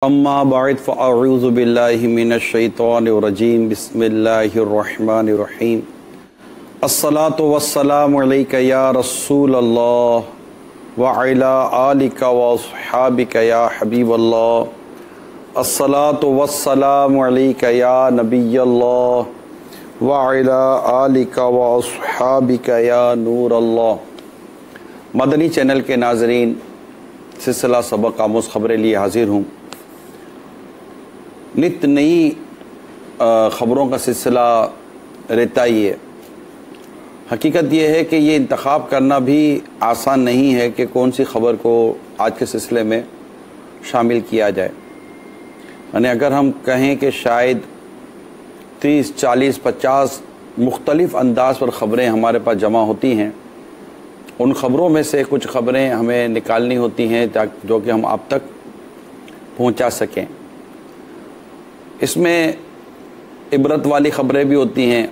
अम्मा बाद फ़अऊज़ु बिल्लाहि मिनश्शैतानिर्रजीम बिस्मिल्लाहिर्रहमानिर्रहीम अस्सलातु वस्सलामु अलैका या रसूलल्लाह व अला आलिका व अस्हाबिका या हबीबल्लाह अस्सलातु वस्सलामु अलैका या नबियल्लाह व अला आलिका व अस्हाबिका या नूरल्लाह। मदनी चैनल के नाज़रीन, सिलसिला सबक आमोज़ ख़बरें लिए हाज़िर हूँ। नित नई ख़बरों का सिलसिला रहता ही है। हकीकत यह है कि ये इंतखाब करना भी आसान नहीं है कि कौन सी ख़बर को आज के सिलसिले में शामिल किया जाए। यानी अगर हम कहें कि शायद 30, 40, 50 मुख्तलिफ़ अंदाज पर ख़बरें हमारे पास जमा होती हैं, उन ख़बरों में से कुछ ख़बरें हमें निकालनी होती हैं जो कि हम आप तक पहुंचा सकें। इसमें इबरत वाली ख़बरें भी होती हैं,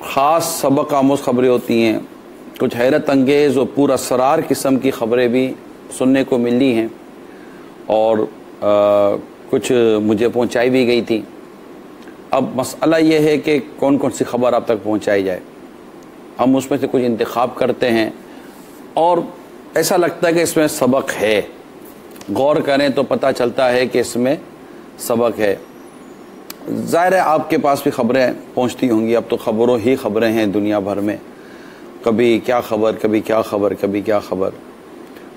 ख़ास सबक आमोज़ ख़बरें होती हैं, कुछ हैरत अंगेज़ और पुरअसरार किस्म की ख़बरें भी सुनने को मिली हैं और कुछ मुझे पहुंचाई भी गई थी। अब मसला ये है कि कौन कौन सी ख़बर आप तक पहुंचाई जाए। हम उसमें से कुछ इंतखाब करते हैं और ऐसा लगता है कि इसमें सबक है। गौर करें तो पता चलता है कि इसमें सबक है। ज़ाहिर है आपके पास भी ख़बरें पहुंचती होंगी। अब तो ख़बरों ही ख़बरें हैं दुनिया भर में, कभी क्या ख़बर, कभी क्या ख़बर, कभी क्या ख़बर।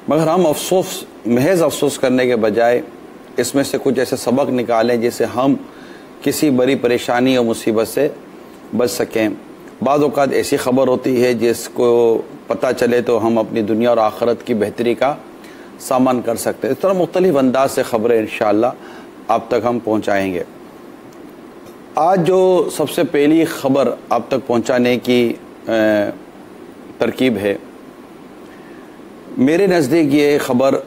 मगर हम अफसोस, महज अफसोस करने के बजाय इसमें से कुछ ऐसे सबक निकालें जिससे हम किसी बड़ी परेशानी और मुसीबत से बच सकें। बाज़ औक़ात ऐसी ख़बर होती है जिसको पता चले तो हम अपनी दुनिया और आखिरत की बेहतरी का सामान कर सकते हैं। इस तरह मुख्तलिफ़ अंदाज से ख़बरें इंशाअल्लाह आप तक हम पहुँचाएँगे। आज जो सबसे पहली ख़बर आप तक पहुँचाने की तरकीब है, मेरे नज़दीक ये ख़बर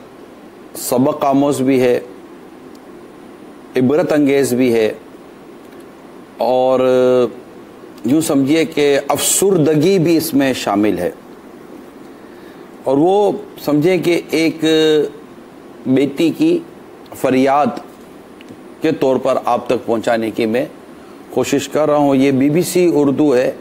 सबक आमोज़ भी है, इबरत अंगेज़ भी है और यूँ समझिए कि अफसुर्दगी भी इसमें शामिल है। और वो समझें कि एक बेटी की फ़रियाद के तौर पर आप तक पहुंचाने की मैं कोशिश कर रहा हूं। ये BBC उर्दू है,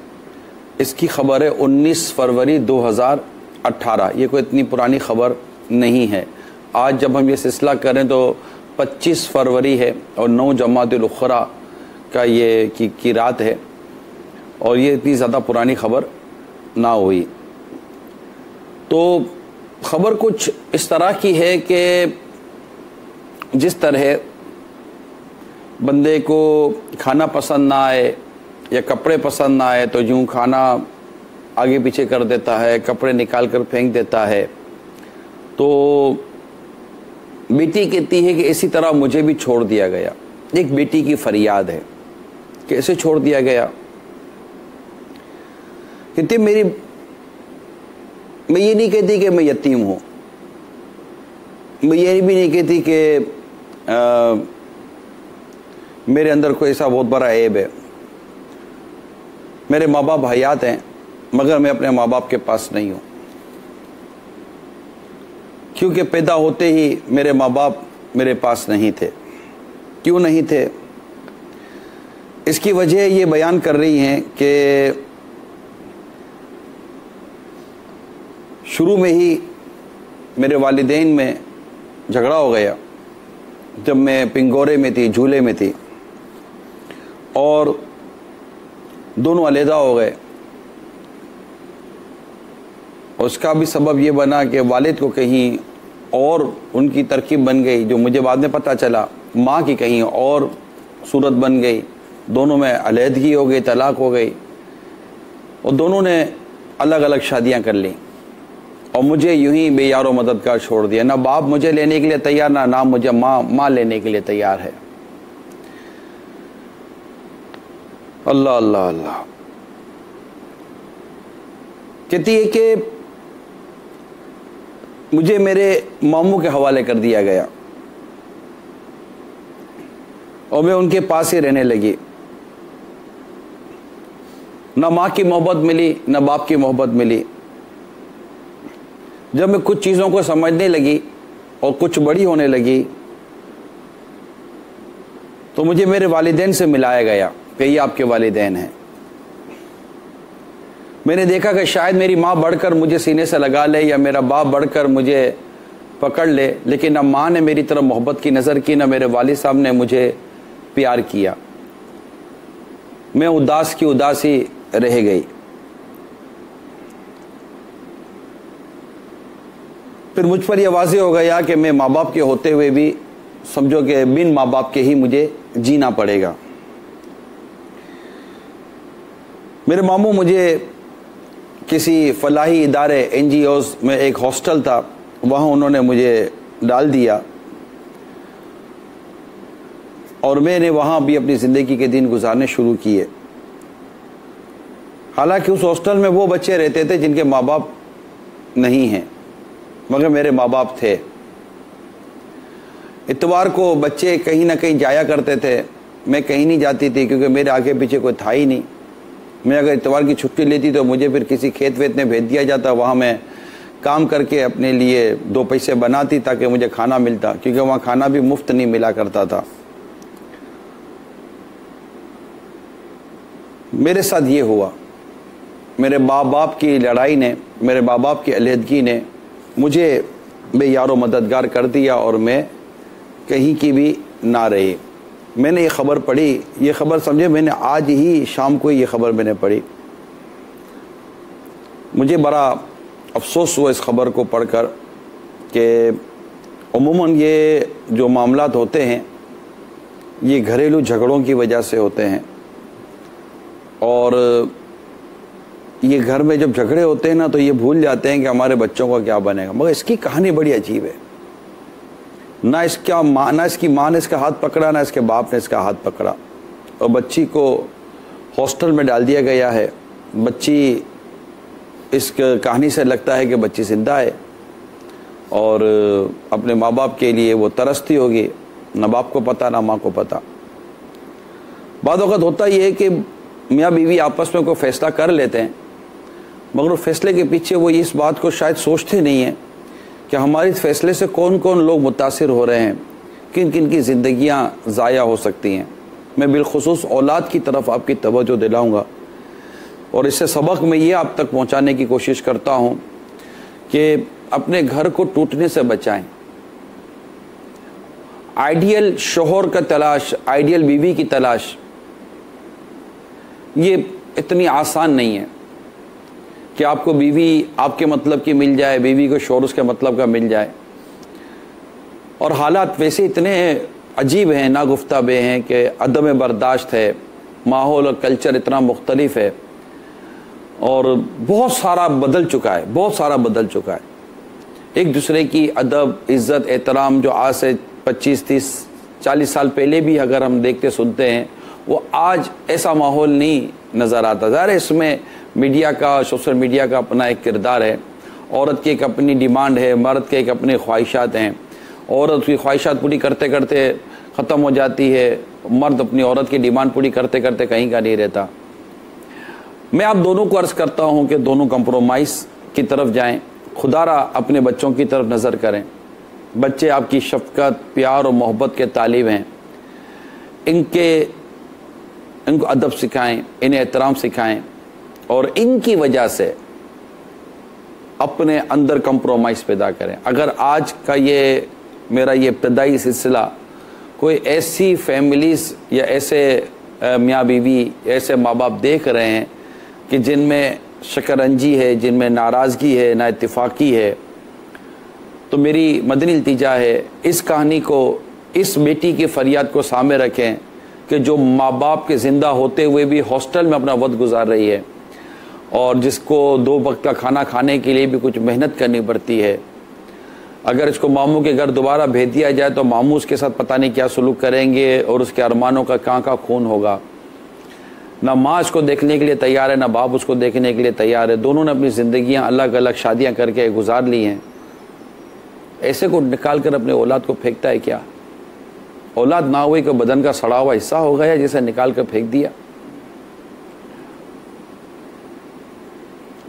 इसकी ख़बर है 19 फरवरी 2018। ये कोई इतनी पुरानी ख़बर नहीं है। आज जब हम ये सिलसिला करें तो 25 फरवरी है और 9 जमातुल उखरा का ये की रात है और ये इतनी ज़्यादा पुरानी ख़बर ना हुई। तो ख़बर कुछ इस तरह की है कि जिस तरह बंदे को खाना पसंद ना आए या कपड़े पसंद ना आए तो यूँ खाना आगे पीछे कर देता है, कपड़े निकाल कर फेंक देता है। तो बेटी कहती है कि इसी तरह मुझे भी छोड़ दिया गया। एक बेटी की फरियाद है, कैसे छोड़ दिया गया। कहती मैं ये नहीं कहती कि मैं यतीम हूँ, मैं ये भी नहीं कहती कि मेरे अंदर कोई ऐसा बहुत बड़ा ऐब है। मेरे माँ बाप हयात हैं मगर मैं अपने माँ बाप के पास नहीं हूँ, क्योंकि पैदा होते ही मेरे माँ बाप मेरे पास नहीं थे। क्यों नहीं थे? इसकी वजह ये बयान कर रही हैं कि शुरू में ही मेरे वालिदैन में झगड़ा हो गया जब मैं पिंगोरे में थी, झूले में थी, और दोनों अलहदा हो गए। उसका भी सबब ये बना कि वालिद को कहीं और उनकी तरकीब बन गई, जो मुझे बाद में पता चला। माँ की कहीं और सूरत बन गई, दोनों में अलहदगी हो गई, तलाक हो गई और दोनों ने अलग अलग शादियाँ कर लीं और मुझे यूं ही बेयारो मददगार छोड़ दिया। ना बाप मुझे लेने के लिए तैयार, ना मुझे माँ लेने के लिए तैयार है। अल्लाह अल्लाह अल्लाह। कहती है कि मुझे मेरे मामू के हवाले कर दिया गया और मैं उनके पास ही रहने लगी। ना माँ की मोहब्बत मिली, ना बाप की मोहब्बत मिली। जब मैं कुछ चीज़ों को समझने लगी और कुछ बड़ी होने लगी तो मुझे मेरे वालिदैन से मिलाया गया कि ये आपके वालिदैन हैं। मैंने देखा कि शायद मेरी माँ बढ़कर मुझे सीने से लगा ले या मेरा बाप बढ़कर मुझे पकड़ ले, लेकिन न माँ ने मेरी तरफ मोहब्बत की नज़र की, न मेरे वालिद साहब ने मुझे प्यार किया। मैं उदास की उदासी रह गई। फिर मुझ पर यह वाज़ेह हो गया कि मैं माँ बाप के होते हुए भी समझो कि बिन माँ बाप के ही मुझे जीना पड़ेगा। मेरे मामू मुझे किसी फलाही इदारे NGOs में एक हॉस्टल था, वहाँ उन्होंने मुझे डाल दिया और मैंने वहाँ भी अपनी ज़िंदगी के दिन गुजारने शुरू किए। हालांकि उस हॉस्टल में वो बच्चे रहते थे जिनके माँ बाप नहीं हैं, मगर मेरे माँ बाप थे। इतवार को बच्चे कहीं ना कहीं जाया करते थे, मैं कहीं नहीं जाती थी क्योंकि मेरे आगे पीछे कोई था ही नहीं। मैं अगर इतवार की छुट्टी लेती तो मुझे फिर किसी खेत वेत में भेज दिया जाता, वहाँ मैं काम करके अपने लिए 2 पैसे बनाती ताकि मुझे खाना मिलता, क्योंकि वहाँ खाना भी मुफ्त नहीं मिला करता था। मेरे साथ ये हुआ। मेरे बाप बाप की लड़ाई ने, मेरे बाप बाप की अलहदगी ने मुझे बेयारो मददगार कर दिया और मैं कहीं की भी ना रही। मैंने ये ख़बर पढ़ी, ये ख़बर समझे मैंने आज ही शाम को ये ख़बर मैंने पढ़ी। मुझे बड़ा अफसोस हुआ इस ख़बर को पढ़कर कि उमूमन ये जो मामलात होते हैं ये घरेलू झगड़ों की वजह से होते हैं, और ये घर में जब झगड़े होते हैं ना तो ये भूल जाते हैं कि हमारे बच्चों का क्या बनेगा। मगर इसकी कहानी बड़ी अजीब है। ना इसकी माँ ने इसका हाथ पकड़ा, ना इसके बाप ने इसका हाथ पकड़ा, और बच्ची को हॉस्टल में डाल दिया गया है। बच्ची, इस कहानी से लगता है कि बच्ची जिंदा है और अपने माँ बाप के लिए वो तरसती होगी, ना बाप को पता ना माँ को पता। बाद वक़्त होता ये है कि मियाँ बीवी आपस में कोई फ़ैसला कर लेते हैं, मगर उस फैसले के पीछे वो इस बात को शायद सोचते नहीं हैं कि हमारे इस फैसले से कौन कौन लोग मुतासिर हो रहे हैं, किन किन की ज़िंदगियाँ ज़ाया हो सकती हैं। मैं बिलखुसूस औलाद की तरफ आपकी तवज्जो दिलाऊंगा और इससे सबक मैं ये आप तक पहुँचाने की कोशिश करता हूँ कि अपने घर को टूटने से बचाएं। आइडियल शोहर का तलाश, आइडियल बीवी की तलाश, ये इतनी आसान नहीं है कि आपको बीवी आपके मतलब की मिल जाए, बीवी को शोहर उसके मतलब का मिल जाए। और हालात वैसे इतने अजीब हैं, नागुफ्ताबे हैं कि अदम बर्दाश्त है, माहौल और कल्चर इतना मुख्तलिफ है और बहुत सारा बदल चुका है, बहुत सारा बदल चुका है। एक दूसरे की अदब, इज़्ज़त, एहतराम जो आज से 25, 30, 40 साल पहले भी अगर हम देखते सुनते हैं, वो आज ऐसा माहौल नहीं नज़र आता। ज़ाहिर है इसमें मीडिया का, सोशल मीडिया का अपना एक किरदार है। औरत की एक अपनी डिमांड है, मर्द के एक अपने ख्वाहिशात हैं। औरत की ख्वाहिशात पूरी करते करते ख़त्म हो जाती है, मर्द अपनी औरत की डिमांड पूरी करते करते कहीं का नहीं रहता। मैं आप दोनों को अर्ज़ करता हूँ कि दोनों कंप्रोमाइज़ की तरफ जाएं, खुदारा अपने बच्चों की तरफ नज़र करें। बच्चे आपकी शफ़क़त, प्यार और मोहब्बत के तालिब हैं। इनको अदब सिखाएं, इन्हें एहतराम सिखाएं और इनकी वजह से अपने अंदर कंप्रोमाइज़ पैदा करें। अगर आज का ये मेरा ये इब्तदाई सिलसिला कोई ऐसी फैमिलीज़ या ऐसे मियाँ बीवी, ऐसे माँ बाप देख रहे हैं कि जिनमें शकरंजी है, जिनमें नाराज़गी है, ना इत्तेफाकी है, तो मेरी मदनी इल्तिजा है इस कहानी को, इस बेटी की फरियाद को सामने रखें कि जो माँ बाप के ज़िंदा होते हुए भी हॉस्टल में अपना वक्त गुजार रही है और जिसको 2 वक्त का खाना खाने के लिए भी कुछ मेहनत करनी पड़ती है। अगर इसको मामू के घर दोबारा भेज दिया जाए तो मामू उसके साथ पता नहीं क्या सलूक करेंगे और उसके अरमानों का कहाँ का खून होगा। ना माँ उसको देखने के लिए तैयार है, ना बाप उसको देखने के लिए तैयार है। दोनों ने अपनी ज़िंदगियाँ अलग अलग शादियाँ करके गुजार ली हैं। ऐसे को निकाल कर अपने औलाद को फेंकता है क्या? औलाद ना हुई कि बदन का सड़ा हुआ हिस्सा हो गया जिसे निकाल कर फेंक दिया।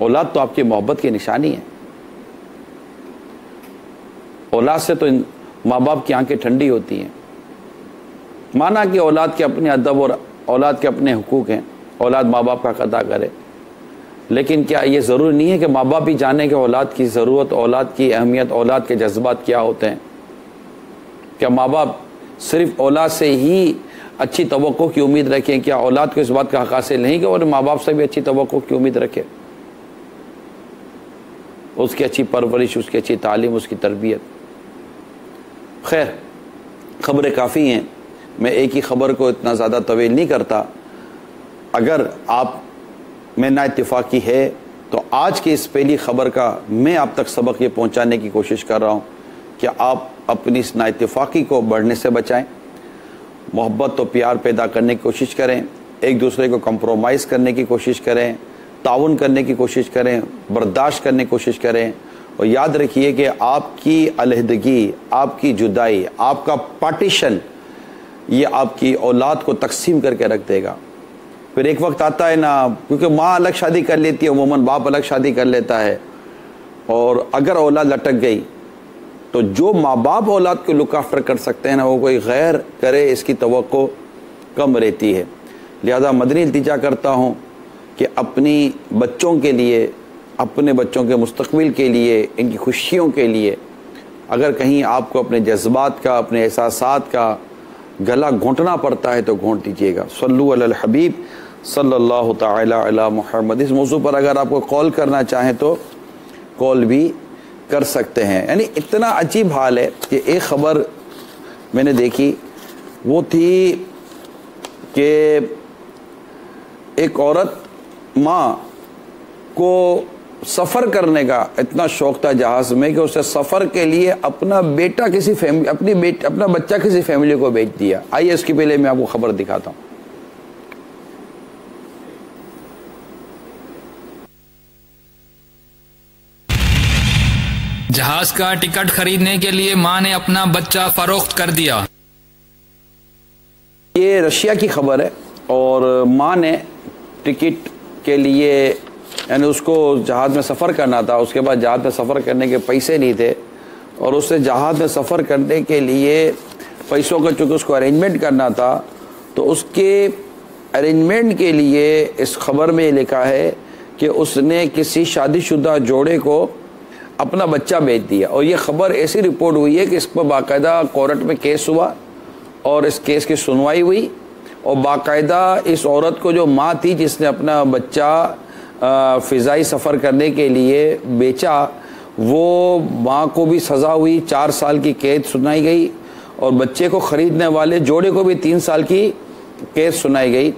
औलाद तो आपकी मोहब्बत की निशानी है। औलाद से तो माँ बाप की आंखें ठंडी होती हैं। माना कि औलाद के अपने अदब और औलाद के अपने हुकूक हैं, औलाद माँ बाप का अदा करे, लेकिन क्या ये ज़रूरी नहीं है कि माँ बाप भी जाने कि औलाद की ज़रूरत, औलाद की अहमियत, औलाद के जज्बात क्या होते हैं? क्या माँ बाप सिर्फ औलाद से ही अच्छी तवक्को की उम्मीद रखें? क्या औलाद को इस बात का हक़ हासिल नहीं कि और माँ बाप से भी अच्छी तवक्को की उम्मीद रखें? उसकी अच्छी परवरिश, उसकी अच्छी तालीम, उसकी तरबियत। खैर, ख़बरें काफ़ी हैं, मैं एक ही ख़बर को इतना ज़्यादा तवील नहीं करता। अगर आप में ना इत्तेफाकी है तो आज की इस पहली ख़बर का मैं आप तक सबक ये पहुँचाने की कोशिश कर रहा हूँ कि आप अपनी इस ना इत्तेफाकी को बढ़ने से बचाएं, मोहब्बत और प्यार पैदा करने की कोशिश करें, एक दूसरे को कंप्रोमाइज़ करने की कोशिश करें, ताउन करने की कोशिश करें, बर्दाश्त करने की कोशिश करें। और याद रखिए कि आपकी अलहदगी, आपकी जुदाई, आपका पार्टीशन, ये आपकी औलाद को तकसीम करके रख देगा। फिर एक वक्त आता है ना, क्योंकि माँ अलग शादी कर लेती है, अमूमन बाप अलग शादी कर लेता है, और अगर औलाद लटक गई तो जो माँ बाप औलाद को लुक आफ्टर कर सकते हैं ना, वो कोई गैर करे इसकी तवक्को कम रहती है। लिहाजा मदनी इल्तिजा करता हूँ कि अपनी बच्चों के लिए, अपने बच्चों के मुस्तक़बिल के लिए, इनकी खुशियों के लिए, अगर कहीं आपको अपने जज्बात का, अपने एहसासात का गला घोंटना पड़ता है तो घोंट दीजिएगा। सल्लु अलल हबीब सल्लल्लाहु तआला अला मुहम्मद। इस मौजू पर अगर आपको कॉल करना चाहें तो कॉल भी कर सकते हैं। यानी इतना अजीब हाल है कि एक ख़बर मैंने देखी, वो थी कि एक औरत, माँ को सफ़र करने का इतना शौक़ था जहाज़ में कि उसे सफ़र के लिए अपना बेटा किसी फैमिली, अपना बच्चा किसी फैमिली को बेच दिया। आइए इसके पहले मैं आपको ख़बर दिखाता हूँ। जहाज का टिकट खरीदने के लिए मां ने अपना बच्चा फरोख्त कर दिया। ये रशिया की खबर है, और मां ने टिकट के लिए, यानी उसको जहाज़ में सफ़र करना था, उसके बाद जहाज़ में सफ़र करने के पैसे नहीं थे, और उससे जहाज़ में सफ़र करने के लिए पैसों का चूँकि उसको अरेंजमेंट करना था, तो उसके अरेंजमेंट के लिए इस खबर में लिखा है कि उसने किसी शादीशुदा जोड़े को अपना बच्चा बेच दिया। और ये ख़बर ऐसी रिपोर्ट हुई है कि इस पर बाकायदा कोर्ट में केस हुआ और इस केस की सुनवाई हुई, और बाकायदा इस औरत को, जो माँ थी जिसने अपना बच्चा फ़िज़ाई सफ़र करने के लिए बेचा, वो माँ को भी सज़ा हुई, 4 साल की कैद सुनाई गई, और बच्चे को ख़रीदने वाले जोड़े को भी 3 साल की कैद सुनाई गई।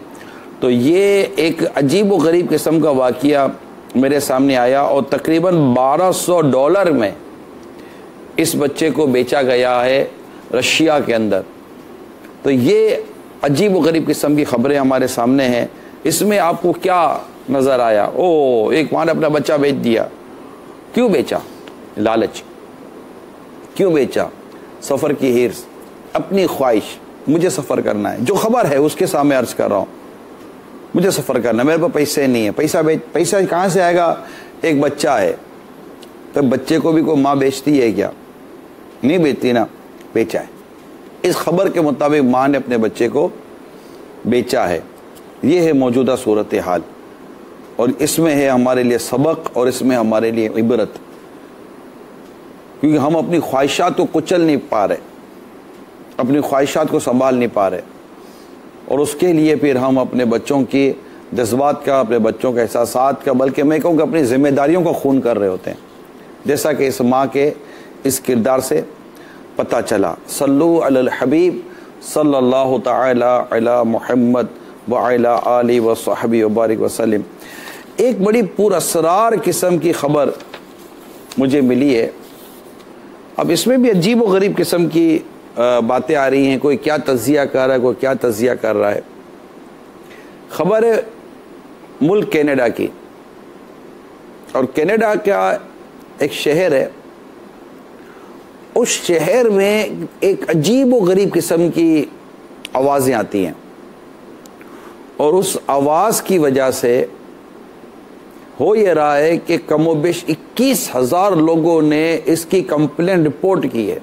तो ये एक अजीब व गरीब किस्म का वाक़या मेरे सामने आया, और तकरीबन $1200 में इस बच्चे को बेचा गया है रशिया के अंदर। तो ये अजीब व गरीब किस्म की ख़बरें हमारे सामने हैं। इसमें आपको क्या नज़र आया? ओ, एक माँ ने अपना बच्चा बेच दिया। क्यों बेचा? लालच। क्यों बेचा? सफ़र की हिर्स, अपनी ख्वाहिश, मुझे सफ़र करना है। जो ख़बर है उसके सामने अर्ज़ कर रहा हूँ, मुझे सफ़र करना है, मेरे पास पैसे नहीं है। पैसा कहाँ से आएगा? एक बच्चा है, तो बच्चे को भी कोई माँ बेचती है क्या? नहीं बेचती ना, बेचा है। इस खबर के मुताबिक माँ ने अपने बच्चे को बेचा है। ये है मौजूदा सूरत हाल, और इसमें है हमारे लिए सबक, और इसमें हमारे लिए इबरत, क्योंकि हम अपनी ख्वाहिशात को कुचल नहीं पा रहे, अपनी ख्वाहिशात को संभाल नहीं पा रहे, और उसके लिए फिर हम अपने बच्चों की जज्बात का, अपने बच्चों के एहसासात का, बल्कि मैं कहूँ कि अपनी ज़िम्मेदारियों को खून कर रहे होते हैं, जैसा कि इस माँ के इस किरदार से पता चला। सल्लु अलल हबीब सल्लल्लाहु तआला अला मुहम्मद व अला आलिहि व सहबी व बारिक वसल्लम। एक बड़ी पुरअसरार किस्म की ख़बर मुझे मिली है। अब इसमें भी अजीब व गरीब किस्म की बातें आ रही हैं, कोई क्या तज़िया कर रहा है, कोई क्या तज़िया कर रहा है। ख़बर है मुल्क कनाडा की, और कनाडा का एक शहर है, उस शहर में एक अजीब व गरीब किस्म की आवाज़ें आती हैं, और उस आवाज़ की वजह से हो ये रहा है कि कमोबेश 21,000 लोगों ने इसकी कंप्लेंट रिपोर्ट की है।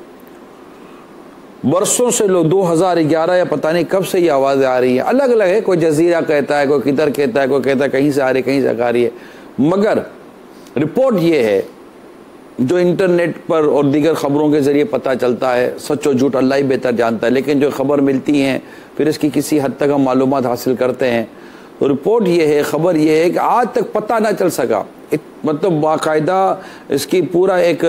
बरसों से लोग 2011 या पता नहीं कब से ये आवाज़ें आ रही है, अलग अलग है, कोई जजीरा कहता है, कोई किधर कहता है, कोई कहता है कहीं से आ रही, कहीं से आ रही है। मगर रिपोर्ट ये है जो इंटरनेट पर और दीगर ख़बरों के ज़रिए पता चलता है, सच और झूठ अल्लाह ही बेहतर जानता है, लेकिन जो ख़बर मिलती हैं फिर इसकी किसी हद तक हम मालूमात हासिल करते हैं। तो रिपोर्ट ये है, ख़बर ये है कि आज तक पता ना चल सका, मतलब बाकायदा इसकी पूरा एक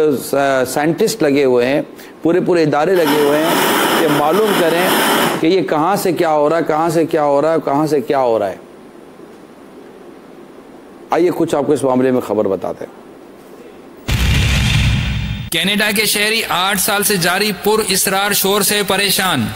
साइंटिस्ट लगे हुए हैं, पूरे इदारे लगे हुए हैं कि मालूम करें कि ये कहाँ से क्या हो रहा है, कहाँ से क्या हो रहा है, कहाँ से क्या हो रहा है। आइए कुछ आपको इस मामले में खबर बताते हैं। कनाडा के शहरी 8 साल से जारी पुरअसरार शोर से परेशान।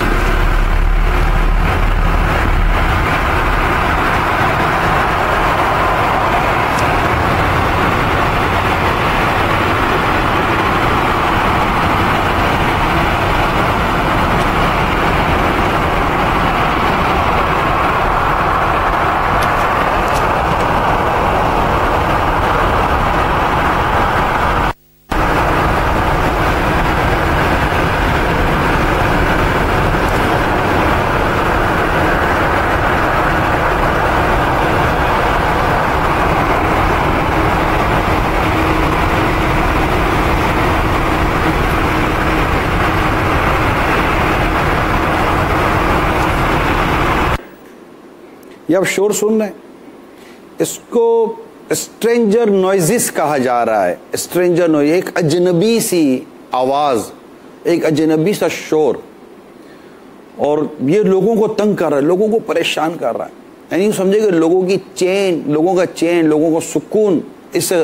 ये आप शोर सुन रहे हैं, इसको स्ट्रेंजर नॉइज़ेस कहा जा रहा है। स्ट्रेंजर नॉइज़, एक अजनबी सी आवाज़, एक अजनबी सा शोर, और ये लोगों को तंग कर रहा है, लोगों को परेशान कर रहा है। यानी समझे कि लोगों की चैन, लोगों का सुकून इससे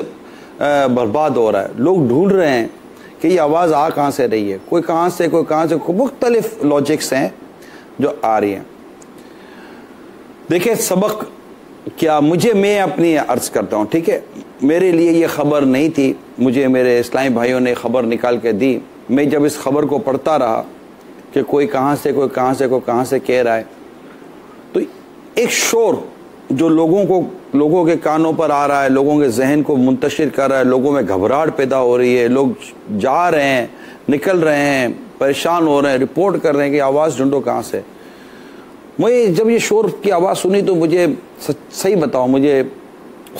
बर्बाद हो रहा है। लोग ढूंढ रहे हैं कि ये आवाज़ आ कहाँ से रही है, कोई कहाँ से, मुख्तलिफ लॉजिक्स हैं जो आ रही हैं। देखिए सबक क्या, मैं अपनी अर्ज़ करता हूँ, ठीक है, मेरे लिए ये ख़बर नहीं थी, मुझे मेरे इस्लामी भाइयों ने ख़बर निकाल के दी। मैं जब इस ख़बर को पढ़ता रहा कि कोई कहाँ से कह रहा है, तो एक शोर जो लोगों के कानों पर आ रहा है, लोगों के जहन को मुंतशिर कर रहा है, लोगों में घबराहट पैदा हो रही है, लोग जा रहे हैं, निकल रहे हैं, परेशान हो रहे हैं, रिपोर्ट कर रहे हैं कि आवाज़ ढूंढो कहाँ से। मैं जब ये शोर की आवाज़ सुनी तो मुझे सही बताऊं, मुझे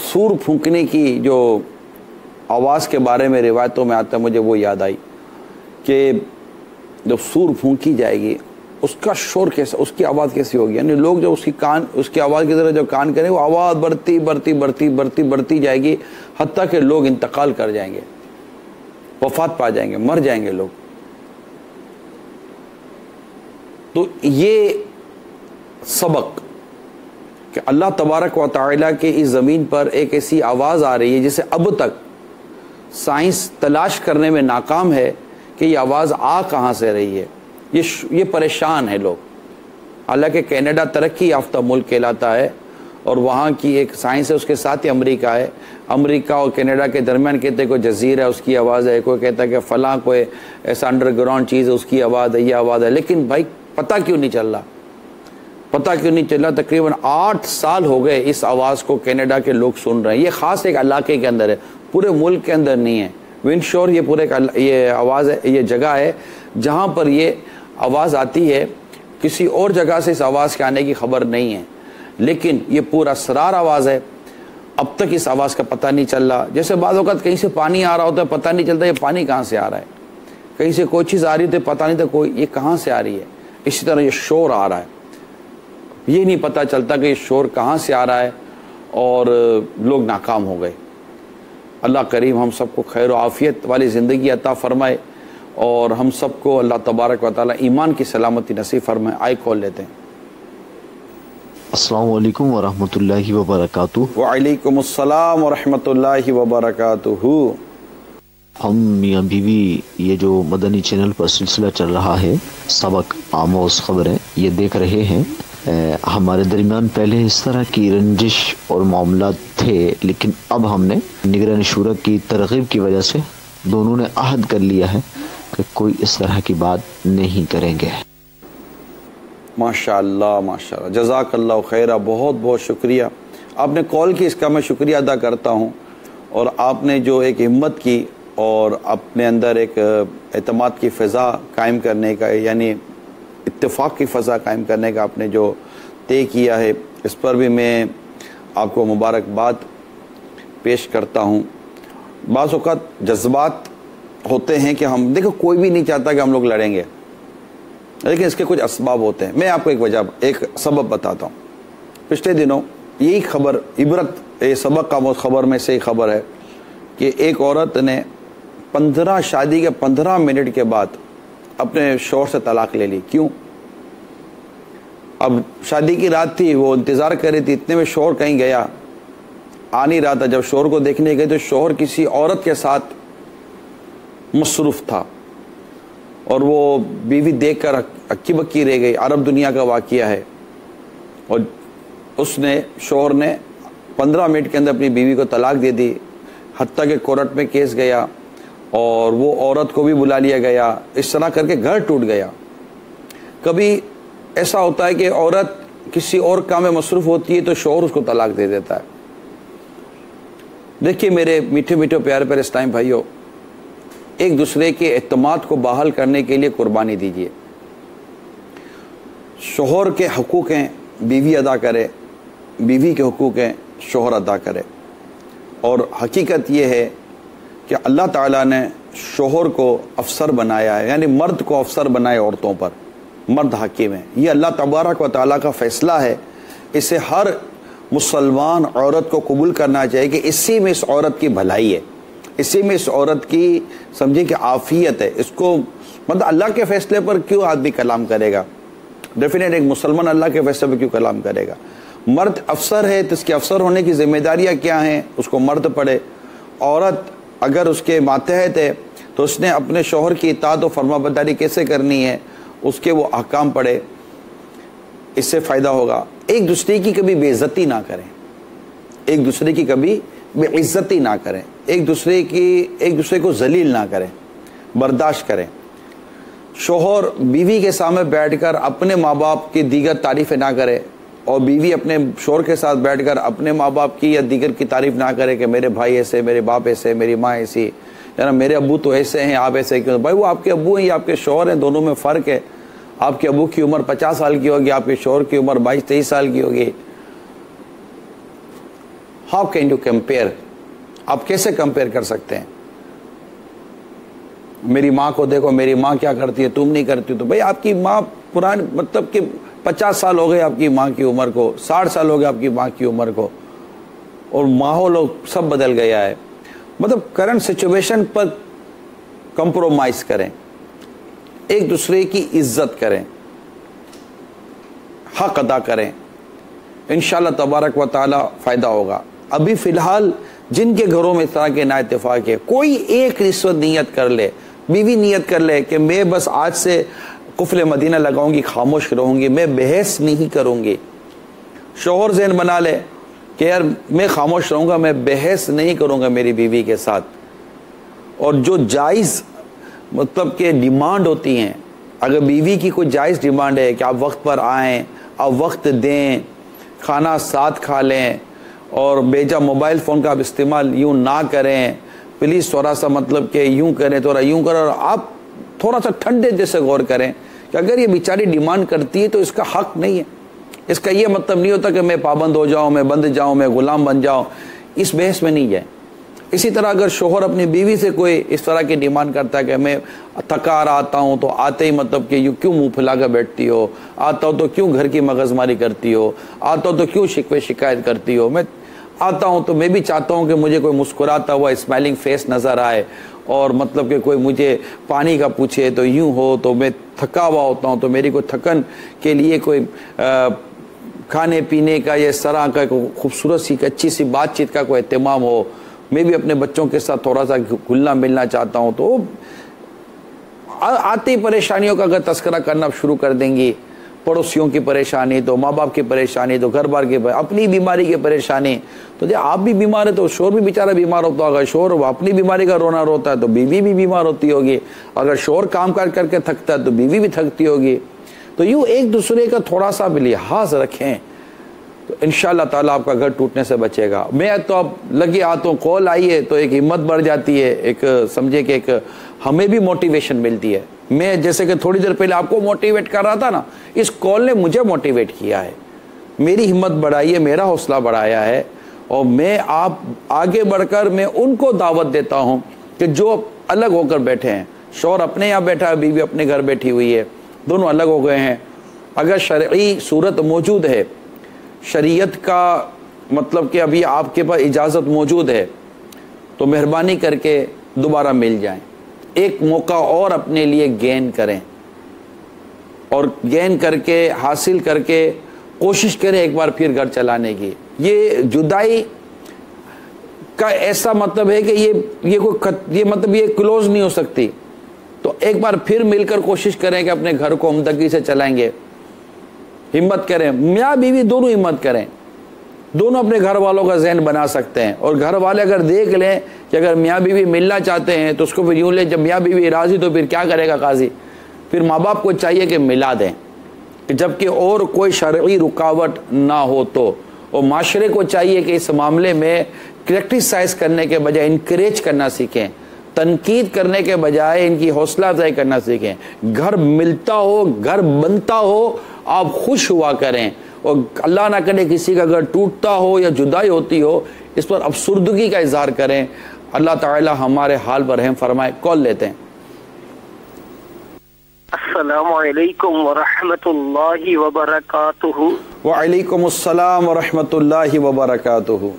सूर फूंकने की जो आवाज़ के बारे में रिवायतों में आता है, मुझे वो याद आई कि जब सूर फूंकी जाएगी उसका शोर कैसा, उसकी आवाज़ कैसी होगी। यानी लोग जब उसकी आवाज़ की तरह जब कान करें, वो आवाज़ बढ़ती जाएगी, हत्ता कि लोग इंतकाल कर जाएंगे, वफात पा जाएंगे, मर जाएंगे लोग। तो ये सबक कि अल्लाह तबारक व तआला के इस ज़मीन पर एक ऐसी आवाज़ आ रही है जिसे अब तक साइंस तलाश करने में नाकाम है कि ये आवाज़ आ कहाँ से रही है। ये परेशान है लोग। हालांकि कनाडा तरक्की याफ्ता मुल्क कहलाता है और वहाँ की एक साइंस है, उसके साथ ही अमेरिका है। अमेरिका और कनाडा के दरमियान कहते कोई जजीरा है, उसकी आवाज़ है, कोई कहता है कि फ़लाँ कोई ऐसा अंडरग्राउंड चीज़ है, उसकी आवाज़ है, ये आवाज़ है। लेकिन भाई पता क्यों नहीं चल रहा, तकरीबन 8 साल हो गए इस आवाज़ को कनाडा के लोग सुन रहे हैं। ये ख़ास एक इलाके के अंदर है, पूरे मुल्क के अंदर नहीं है। विंडशोर ये ये आवाज़ है, ये जगह है जहाँ पर ये आवाज़ आती है। किसी और जगह से इस आवाज़ के आने की खबर नहीं है, लेकिन ये पुरअसरार आवाज़ है। अब तक इस आवाज़ का पता नहीं चल रहा। जैसे बाज़ औक़ात कहीं से पानी आ रहा होता है, पता नहीं चलता ये पानी कहाँ से आ रहा है, कहीं से कोई चीज़ आ रही होती है, पता नहीं था कोई ये कहाँ से आ रही है। इसी तरह ये शोर आ रहा है, ये नहीं पता चलता कि ये शोर कहाँ से आ रहा है, और लोग नाकाम हो गए। अल्लाह करीम हम सबको खैर व आफ़ियत वाली ज़िंदगी अता फ़रमाए और हम सबको अल्लाह तबारक व तआला ईमान की सलामती नसीब फरमाए। आए कॉल लेते हैं। अस्सलाम वालेकुम व रहमतुल्लाहि व बरकातुहू। व अलैकुम अस्सलाम व रहमतुल्लाहि व बरकातुहू। हम मियाँ बीवी ये जो मदनी चैनल पर सिलसिला चल रहा है सबक आमोज़ ख़बरें, ये देख रहे हैं। हमारे दरमियान पहले इस तरह की रंजिश और मामला थे, लेकिन अब हमने निगरानी शूरा की तरग़ीब की वजह से दोनों ने अहद कर लिया है कि कोई इस तरह की बात नहीं करेंगे। माशाअल्लाह माशाअल्लाह, जज़ाकल्लाह खैरा, बहुत बहुत शुक्रिया। आपने कॉल की, इसका मैं शुक्रिया अदा करता हूँ। और आपने जो एक हिम्मत की और अपने अंदर एक एतमाद की फ़ज़ा कायम करने का, यानी इत्तेफाक की फ़ज़ा कायम करने का आपने जो तय किया है, इस पर भी मैं आपको मुबारकबाद पेश करता हूँ। बाज़ औक़ात जज्बात होते हैं कि हम, देखो कोई भी नहीं चाहता कि हम लोग लड़ेंगे, लेकिन इसके कुछ असबाब होते हैं। मैं आपको एक सबब बताता हूँ। पिछले दिनों यही खबर, इबरत सबक का खबर में से एक खबर है कि एक औरत ने शादी के 15 मिनट के बाद अपने शौहर से तलाक ले ली। क्यों? अब शादी की रात थी, वो इंतज़ार कर रही थी, इतने में शौहर कहीं गया, आ नहीं रहा था। जब शौहर को देखने गए तो शौहर किसी औरत के साथ मसरूफ़ था और वो बीवी देखकर अक्की बक्की रह गई। अरब दुनिया का वाक़या है। और शौहर ने 15 मिनट के अंदर अपनी बीवी को तलाक दे दी। हत्ता के कोर्ट में केस गया और वो औरत को भी बुला लिया गया। इस तरह करके घर टूट गया। कभी ऐसा होता है कि औरत किसी और काम में मसरूफ़ होती है तो शौहर उसको तलाक दे देता है। देखिए मेरे मीठे मीठे प्यारे प्यारे इस्लामी भाइयों, एक दूसरे के एतमाद को बहाल करने के लिए कुर्बानी दीजिए। शौहर के हुकूक हैं, बीवी अदा करे, बीवी के हुकूक हैं, शौहर अदा करे। और हकीकत यह है कि अल्लाह ताला ने शौहर को अफसर बनाया है, यानी मर्द को अफसर बनाए औरतों पर, मर्द हाकिम है। ये अल्लाह तबारक व तआला का फ़ैसला है। इसे हर मुसलमान औरत को कबूल करना चाहिए कि इसी में इस औरत की भलाई है, इसी में इस औरत की समझे कि आफियत है। इसको मतलब अल्लाह के फ़ैसले पर क्यों आदमी कलाम करेगा? डेफिनेट एक मुसलमान अल्लाह के फ़ैसले पर क्यों कलाम करेगा? मर्द अफसर है तो इसके अफसर होने की ज़िम्मेदारियाँ क्या हैं, उसको मर्द पड़े। औरत अगर उसके मातहत है तो उसने अपने शौहर की इताअत और फरमाबरदारी कैसे करनी है, उसके वो अहकाम पड़े। इससे फ़ायदा होगा। एक दूसरे की कभी बेइज्जती ना करें, एक दूसरे की कभी बेइज्जती ना करें, एक दूसरे को जलील ना करें, बर्दाश्त करें। शौहर बीवी के सामने बैठकर अपने माँ बाप की दीगर तारीफ़ें ना करे और बीवी अपने शौहर के साथ बैठकर अपने माँ बाप की या दीगर की तारीफ़ ना करे कि मेरे भाई ऐसे, मेरे बाप ऐसे, मेरी माँ ऐसी, या ना मेरे अब्बू तो ऐसे हैं, आप ऐसे क्यों? भाई वो आपके अब्बू हैं या आपके शौहर हैं, दोनों में फ़र्क है। आपके अब्बू की उम्र 50 साल की होगी, आपके शौहर की उम्र 22-23 साल की होगी। How can you compare? आप कैसे कंपेयर कर सकते हैं? मेरी माँ को देखो, मेरी माँ क्या करती है, तुम नहीं करती। तो भाई आपकी माँ पुरानी, मतलब कि 50 साल हो गए आपकी माँ की उम्र को, 60 साल हो गए आपकी माँ की उम्र को, और माहौल सब बदल गया है। मतलब करंट सिचुएशन पर कंप्रोमाइज़ करें, एक दूसरे की इज्जत करें, हक अदा करें, इंशाअल्लाह तबारक व तआला फ़ायदा होगा। अभी फ़िलहाल जिनके घरों में इस तरह के नाइत्तेफ़ाक़ है, कोई एक रिश्वत नियत कर ले, बीवी नियत कर ले कि मैं बस आज से कुफ़्ल मदीना लगाऊंगी, खामोश रहूंगी, मैं बहस नहीं करूंगी। शौहर ज़हन बना ले कि यार मैं खामोश रहूंगा, मैं बहस नहीं करूंगा मेरी बीवी के साथ। और जो जायज़ मतलब के डिमांड होती हैं, अगर बीवी की कोई जायज़ डिमांड है कि आप वक्त पर आएँ, आप वक्त दें, खाना साथ खा लें और बेजा मोबाइल फ़ोन का आप इस्तेमाल यूँ ना करें, प्लीज़ थोड़ा सा मतलब कि यूँ करें, थोड़ा यूँ करें, और आप थोड़ा सा ठंडे जैसे गौर करें कि अगर ये बेचारी डिमांड करती है तो इसका हक नहीं है। इसका ये मतलब नहीं होता कि मैं पाबंद हो जाऊँ, मैं बंद जाऊँ, मैं गुलाम बन जाऊँ, इस बहस में नहीं जाए। इसी तरह अगर शौहर अपनी बीवी से कोई इस तरह की डिमांड करता है कि मैं थका आता हूँ तो आते ही मतलब कि यूँ क्यों मुँह फैला कर बैठती हो, आता हो तो क्यों घर की मगजमारी करती हो, आता हो तो क्यों शिकवे शिकायत करती हो, मैं आता हूँ तो मैं भी चाहता हूँ कि मुझे कोई मुस्कुराता हुआ स्माइलिंग फेस नज़र आए, और मतलब कि कोई मुझे पानी का पूछे तो यूँ हो, तो मैं थका हुआ होता हूँ तो मेरी कोई थकन के लिए कोई खाने पीने का या इस तरह का खूबसूरत सी अच्छी सी बातचीत का कोई एहतमाम हो। मैं भी अपने बच्चों के साथ थोड़ा सा घुलना मिलना चाहता हूँ। तो आते ही परेशानियों का अगर तस्करा करना शुरू कर देंगी, पड़ोसियों की परेशानी, तो माँ बाप की परेशानी, तो घर बार की, अपनी बीमारी की परेशानी, तो जब आप भी बीमार है तो शोर भी बेचारा बीमार होता होगा। शोर अपनी बीमारी का रोना रोता है तो बीवी भी बीमार होती होगी। अगर शोर काम काज करके थकता है तो बीवी भी थकती होगी। तो यूँ एक दूसरे का थोड़ा सा भी लिहाज रखें तो इंशाअल्लाह ताला आपका घर टूटने से बचेगा। मैं तो अब लगे हाथों कॉल आई है तो एक हिम्मत बढ़ जाती है, एक समझे कि एक हमें भी मोटिवेशन मिलती है। मैं जैसे कि थोड़ी देर पहले आपको मोटिवेट कर रहा था ना, इस कॉल ने मुझे मोटिवेट किया है, मेरी हिम्मत बढ़ाई है, मेरा हौसला बढ़ाया है। और मैं आप आगे बढ़कर मैं उनको दावत देता हूं कि जो अलग होकर बैठे हैं, शौहर अपने यहाँ बैठा है, बीवी अपने घर बैठी हुई है, दोनों अलग हो गए हैं, अगर शरई सूरत मौजूद है, शरीयत का मतलब कि अभी आपके पास इजाज़त मौजूद है, तो मेहरबानी करके दोबारा मिल जाएं, एक मौका और अपने लिए गेन करें और गेन करके हासिल करके कोशिश करें एक बार फिर घर चलाने की। ये जुदाई का ऐसा मतलब है कि ये मतलब ये क्लोज नहीं हो सकती, तो एक बार फिर मिलकर कोशिश करें कि अपने घर को उम्दगी से चलाएंगे। हिम्मत करें, मियाँ बीवी दोनों हिम्मत करें, दोनों अपने घर वालों का ज़हन बना सकते हैं। और घर वाले अगर देख लें कि अगर मियाँ बीवी मिलना चाहते हैं तो उसको फिर यूँ लें, जब मियाँ बीवी राज़ी तो फिर क्या करेगा काजी, फिर माँ बाप को चाहिए कि मिला दें, जबकि और कोई शरई रुकावट ना हो तो। और माशरे को चाहिए कि इस मामले में क्रिटिसाइज करने के बजाय इनकरेज करना सीखें, तनकीद करने के बजाय इनकी हौसला अफजाई करना सीखें। घर मिलता हो, घर बनता हो, आप खुश हुआ करें, और अल्लाह ना करे किसी का घर टूटता हो या जुदाई होती हो, इस पर अफसुर्दगी का इजहार करें। अल्लाह ताला हमारे हाल पर रहम फरमाए। कॉल लेते हैं। अस्सलामु अलैकुम व रहमतुल्लाहि व बरकातुहू। व अलैकुम अस्सलाम व रहमतुल्लाहि व बरकातुहू।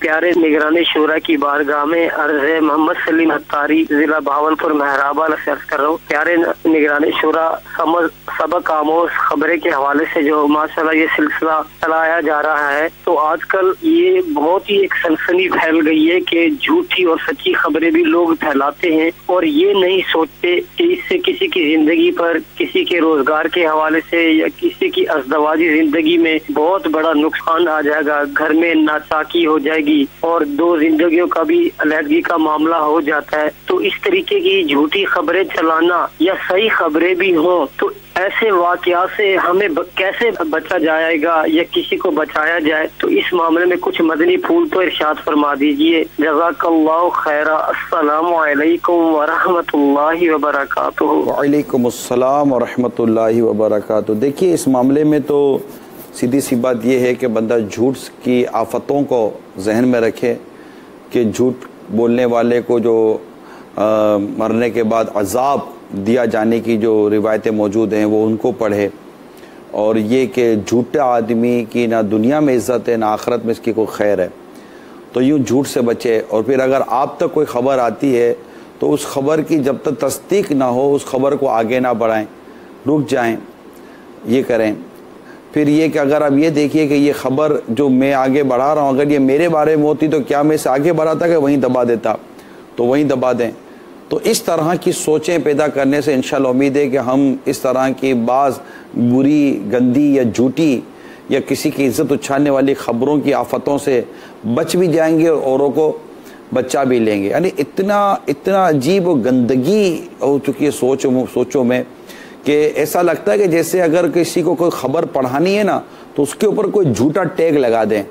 प्यारे निगरानी शूरा की बारगाह में अर्ज है, मोहम्मद सलीम अत्तारी, जिला भावलपुर महराबाद से अर्ज कर रहा हूँ। प्यारे निगरानी शूरा, सबक आमोज खबरें के हवाले से जो माशाल्लाह ये सिलसिला चलाया जा रहा है, तो आजकल ये बहुत ही एक सनसनी फैल गई है कि झूठी और सच्ची खबरें भी लोग फैलाते हैं और ये नहीं सोचते कि इससे किसी की जिंदगी पर, किसी के रोजगार के हवाले से या किसी की अज़दवाजी जिंदगी में बहुत बड़ा नुकसान आ जाएगा, घर में नाचाकी हो जाएगी और दो जिंदगियों का भी अलहदगी का मामला हो जाता है। तो इस तरीके की झूठी खबरें चलाना या सही खबरें भी हो, तो ऐसे वाकया से हमें कैसे बचा जाएगा या किसी को बचाया जाए, तो इस मामले में कुछ मदनी फूल तो इरशाद फरमा दीजिए। जज़ाकल्लाहु खैरा। अस्सलामु अलैकुम व रहमतुल्लाहि व बरकातुहू। व अलैकुम अस्सलाम व रहमतुल्लाहि व बरकातुहू। देखिए, इस मामले में तो सीधी सी बात यह है कि बंदा झूठ की आफतों को जहन में रखे कि झूठ बोलने वाले को जो मरने के बाद अजाब दिया जाने की जो रिवायतें मौजूद हैं वो उनको पढ़े, और ये कि झूठा आदमी की ना दुनिया में इज़्ज़त है ना आखिरत में इसकी कोई खैर है, तो यूँ झूठ से बचे। और फिर अगर आप तक कोई ख़बर आती है तो उस खबर की जब तक तस्दीक ना हो उस खबर को आगे ना बढ़ाएं, रुक जाएं, ये करें। फिर ये कि अगर आप ये देखिए कि ये ख़बर जो मैं आगे बढ़ा रहा हूँ अगर ये मेरे बारे में होती तो क्या मैं इसे आगे बढ़ाता कि वहीं दबा देता, तो वहीं दबा दें। तो इस तरह की सोचें पैदा करने से इंशाअल्लाह उम्मीद है कि हम इस तरह की बाज़ बुरी, गंदी या झूठी या किसी की इज़्ज़त उछालने वाली ख़बरों की आफतों से बच भी जाएंगे और औरों को बचा भी लेंगे। यानी इतना अजीब और गंदगी हो चुकी है सोचों में कि ऐसा लगता है कि जैसे अगर किसी को कोई ख़बर पढ़ानी है ना तो उसके ऊपर कोई झूठा टैग लगा दें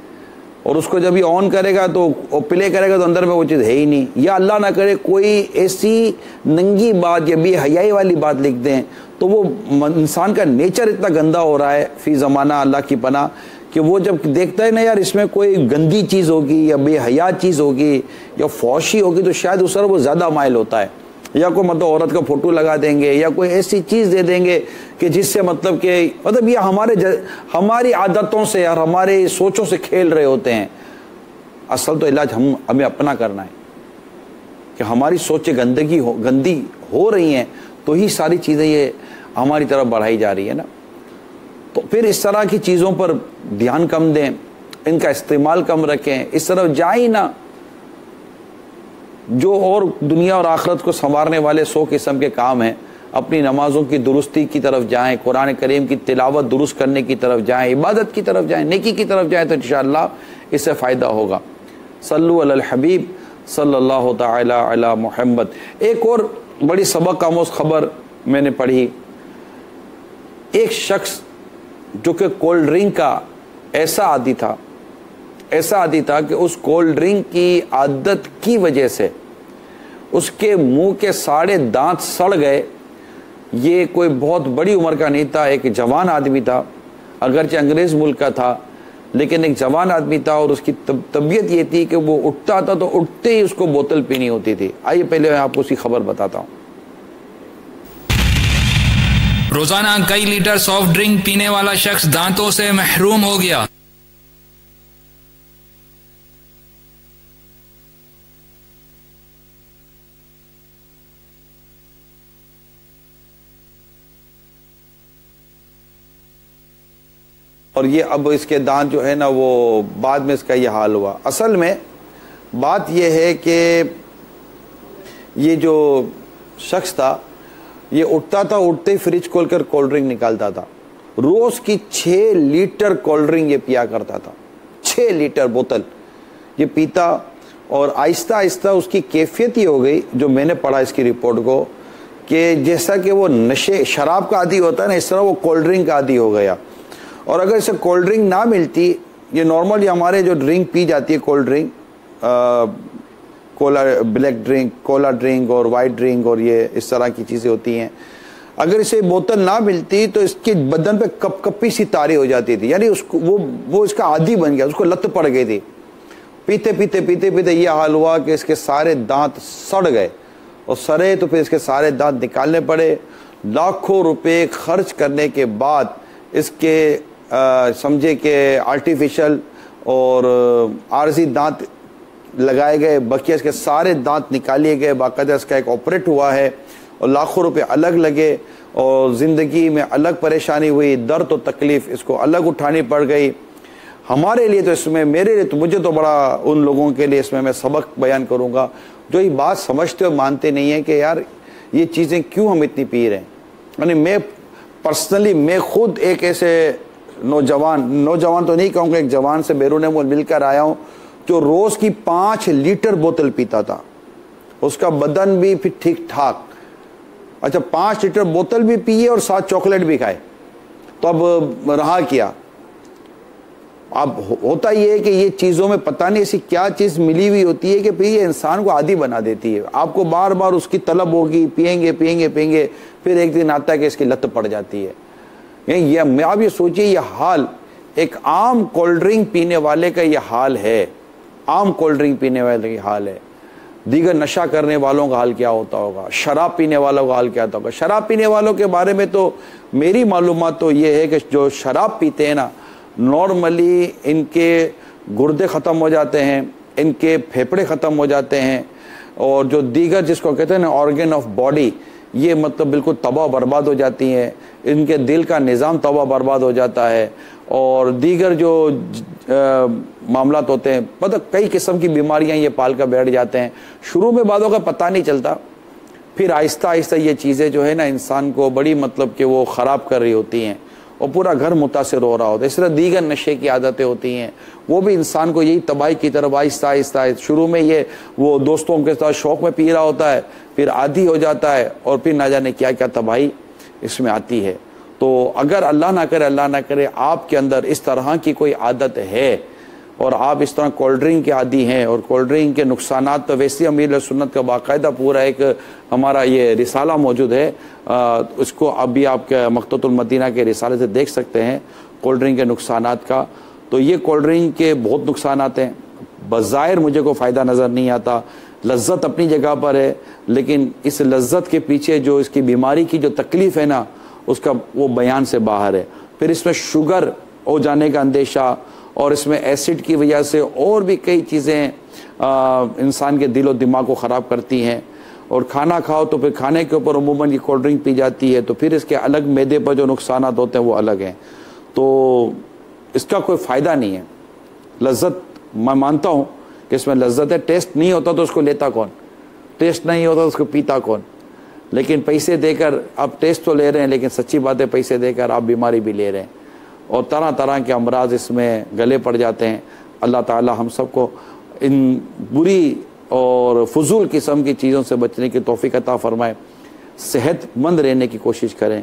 और उसको जब ये ऑन करेगा तो प्ले करेगा तो अंदर में वो चीज़ है ही नहीं, या अल्लाह ना करे कोई ऐसी नंगी बात या बेहयाई वाली बात लिख दें, तो वो इंसान का नेचर इतना गंदा हो रहा है फ़ी ज़माना अल्लाह की पनाह कि वो जब देखता है ना यार इसमें कोई गंदी चीज़ होगी या बेहया चीज़ होगी या फौशी होगी तो शायद उस पर वो ज़्यादा माइल होता है, या कोई मतलब औरत का फ़ोटो लगा देंगे या कोई ऐसी चीज़ दे देंगे कि जिससे मतलब कि मतलब ये हमारी आदतों से और हमारे सोचों से खेल रहे होते हैं। असल तो इलाज हमें अपना करना है कि हमारी सोचें गंदी हो रही हैं तो ही सारी चीज़ें ये हमारी तरफ बढ़ाई जा रही है ना। तो फिर इस तरह की चीज़ों पर ध्यान कम दें, इनका इस्तेमाल कम रखें, इस तरफ जाए ही ना। जो और दुनिया और आखिरत को संवारने वाले 100 किस्म के काम हैं, अपनी नमाज़ों की दुरुस्ती की तरफ जाएं, कुरान करीम की तिलावत दुरुस्त करने की तरफ जाएं, इबादत की तरफ जाएं, नेकी की तरफ जाएं, तो इंशाअल्लाह इससे फ़ायदा होगा। सल्लु अलल हबीब सल्लल्लाहु तआला अला मुहम्मद। एक और बड़ी सबक आमोज़ खबर मैंने पढ़ी। एक शख्स जो कि कोल्ड ड्रिंक का ऐसा आदी था कि उस कोल्ड ड्रिंक की आदत की वजह से उसके मुंह के सारे दांत सड़ गए। ये कोई बहुत बड़ी उम्र का नहीं था, एक जवान आदमी था, अगरचे अंग्रेज मुल्क का था, लेकिन एक जवान आदमी था और उसकी तबीयत ये थी कि वो उठता था तो उठते ही उसको बोतल पीनी होती थी। आइए पहले मैं आपको उसकी खबर बताता हूँ। रोजाना कई लीटर सॉफ्ट ड्रिंक पीने वाला शख्स दांतों से महरूम हो गया। और ये अब इसके दांत जो है ना वो बाद में इसका ये हाल हुआ। असल में बात ये है कि ये जो शख्स था ये उठता था, उठते ही फ्रिज खोलकर कोल्ड ड्रिंक निकालता था। रोज की 6 लीटर कोल्ड ड्रिंक ये पिया करता था, 6 लीटर बोतल ये पीता। और आहिस्ता आहिस्ता उसकी कैफियत ही हो गई, जो मैंने पढ़ा इसकी रिपोर्ट को, कि जैसा कि वो नशे शराब का आदी होता है ना, इस तरह वो कोल्ड ड्रिंक का आदी हो गया। और अगर इसे कोल्ड ड्रिंक ना मिलती, ये नॉर्मली हमारे जो ड्रिंक पी जाती है cold drink, Cola black drink, Cola drink और वाइट ड्रिंक और ये इस तरह की चीज़ें होती हैं, अगर इसे बोतल ना मिलती तो इसके बदन पे कपकपी सी तारी हो जाती थी, यानी उसको वो इसका आदी बन गया, उसको लत पड़ गई थी। पीते पीते पीते पीते ये हाल हुआ कि इसके सारे दांत सड़ गए और सड़े तो फिर इसके सारे दांत निकालने पड़े। लाखों रुपए खर्च करने के बाद इसके समझे कि आर्टिफिशियल और आरजी दांत लगाए गए, बकिया इसके सारे दांत निकालिए गए, बाकायदा इसका एक ऑपरेट हुआ है और लाखों रुपए अलग लगे और ज़िंदगी में अलग परेशानी हुई, दर्द और तकलीफ़ इसको अलग उठानी पड़ गई। हमारे लिए तो इसमें, मेरे लिए तो, मुझे तो बड़ा, उन लोगों के लिए इसमें मैं सबक बयान करूँगा जो ये बात समझते और मानते नहीं है कि यार ये चीज़ें क्यों हम इतनी पी रहे हैं। यानी मैं पर्सनली, मैं खुद एक ऐसे नौजवान तो नहीं कहूँगा, एक जवान से बैरून मुल्क मिलकर आया हूँ जो रोज़ की 5 लीटर बोतल पीता था, उसका बदन भी फिर ठीक ठाक। अच्छा, 5 लीटर बोतल भी पिए और साथ चॉकलेट भी खाए, तो अब रहा क्या। अब होता ये है कि ये चीज़ों में पता नहीं ऐसी क्या चीज़ मिली हुई होती है कि फिर ये इंसान को आदी बना देती है। आपको बार बार उसकी तलब होगी, पिएंगे पिएंगे पिएंगे, फिर एक दिन आता है कि इसकी लत पड़ जाती है। ये आप ये सोचिए, ये हाल एक आम कोल्ड ड्रिंक पीने वाले का ये हाल है, आम कोल्ड ड्रिंक पीने वाले का हाल है। दीगर नशा करने वालों का हाल क्या होता होगा, शराब पीने वालों का हाल क्या होता होगा। शराब पीने वालों के बारे में तो मेरी मालूमात तो ये है कि जो शराब पीते हैं ना, नॉर्मली इनके गुर्दे ख़त्म हो जाते हैं, इनके फेफड़े ख़त्म हो जाते हैं, और जो दीगर जिसको कहते हैं ना ऑर्गन ऑफ बॉडी, ये मतलब बिल्कुल तबाह बर्बाद हो जाती हैं। इनके दिल का निज़ाम तबाह बर्बाद हो जाता है और दीगर जो मामलात होते हैं, मतलब कई किस्म की बीमारियां ये पाल कर बैठ जाते हैं। शुरू में बातों का पता नहीं चलता, फिर आहिस्ता आहिस्ता ये चीज़ें जो है ना इंसान को बड़ी मतलब कि वो ख़राब कर रही होती हैं और पूरा घर मुतासिर हो रहा होता है। इस तरह दीगर नशे की आदतें होती हैं, वो भी इंसान को यही तबाही की तरफ आहिस्ता आहिस्ता, शुरू में ये वो दोस्तों के साथ शौक़ में पी रहा होता है, फिर आदी हो जाता है और फिर ना जाने क्या क्या तबाही इसमें आती है। तो अगर अल्लाह ना करे आपके अंदर इस तरह की कोई आदत है और आप इस तरह कोल्ड ड्रिंक के आदी हैं, और कोल्ड ड्रिंक के नुकसानात तो वैसे अमीर सुन्नत का बाकायदा पूरा एक हमारा ये रिसाला मौजूद है, उसको अभी आपके मकतूतुल मदीना के रिसाले से देख सकते हैं कोल्ड ड्रिंक के नुकसानात का। तो ये कोल्ड ड्रिंक के बहुत नुकसानात हैं, बज़ाहिर मुझे कोई फ़ायदा नज़र नहीं आता। लज्जत अपनी जगह पर है, लेकिन इस लज्जत के पीछे जो इसकी बीमारी की जो तकलीफ़ है ना, उसका वो बयान से बाहर है। फिर इसमें शुगर हो जाने का अंदेशा, और इसमें एसिड की वजह से और भी कई चीज़ें इंसान के दिल और दिमाग को ख़राब करती हैं। और खाना खाओ तो फिर खाने के ऊपर अमूमन ये कोल्ड ड्रिंक पी जाती है, तो फिर इसके अलग मैदे पर जो नुकसान होते हैं वो अलग हैं। तो इसका कोई फ़ायदा नहीं है। लज्जत मैं मानता हूँ कि इसमें लज्जत है, टेस्ट नहीं होता तो उसको लेता कौन, टेस्ट नहीं होता तो उसको पीता कौन। लेकिन पैसे देकर आप टेस्ट तो ले रहे हैं, लेकिन सच्ची बात है पैसे देकर आप बीमारी भी ले रहे हैं और तरह तरह के अमराज इसमें गले पड़ जाते हैं। अल्लाह ताला हम सबको इन बुरी और फजूल किस्म की चीज़ों से बचने की तौफीक अता फरमाए। सेहतमंद रहने की कोशिश करें,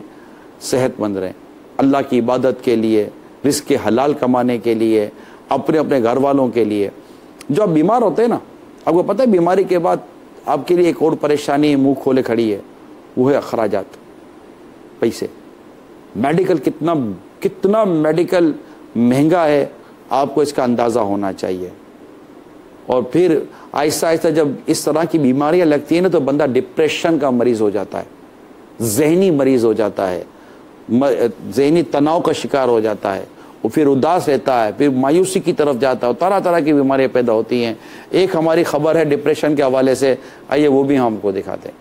सेहतमंद रहें, अल्लाह की इबादत के लिए रिस्क के हलाल कमाने के लिए, अपने अपने घर वालों के लिए। जो आप बीमार होते हैं ना, आपको पता है बीमारी के बाद आपके लिए एक और परेशानी मुंह खोले खड़ी है, वो है अखराजात, पैसे। मेडिकल कितना मेडिकल महंगा है, आपको इसका अंदाज़ा होना चाहिए। और फिर आहिस्ता आहिस्ता जब इस तरह की बीमारियां लगती हैं ना, तो बंदा डिप्रेशन का मरीज़ हो जाता है, जहनी मरीज़ हो जाता है, जहनी तनाव का शिकार हो जाता है, वो फिर उदास रहता है, फिर मायूसी की तरफ जाता है, तरह तरह की बीमारियां पैदा होती हैं। एक हमारी खबर है डिप्रेशन के हवाले से, आइए वो भी हम आपको दिखाते हैं।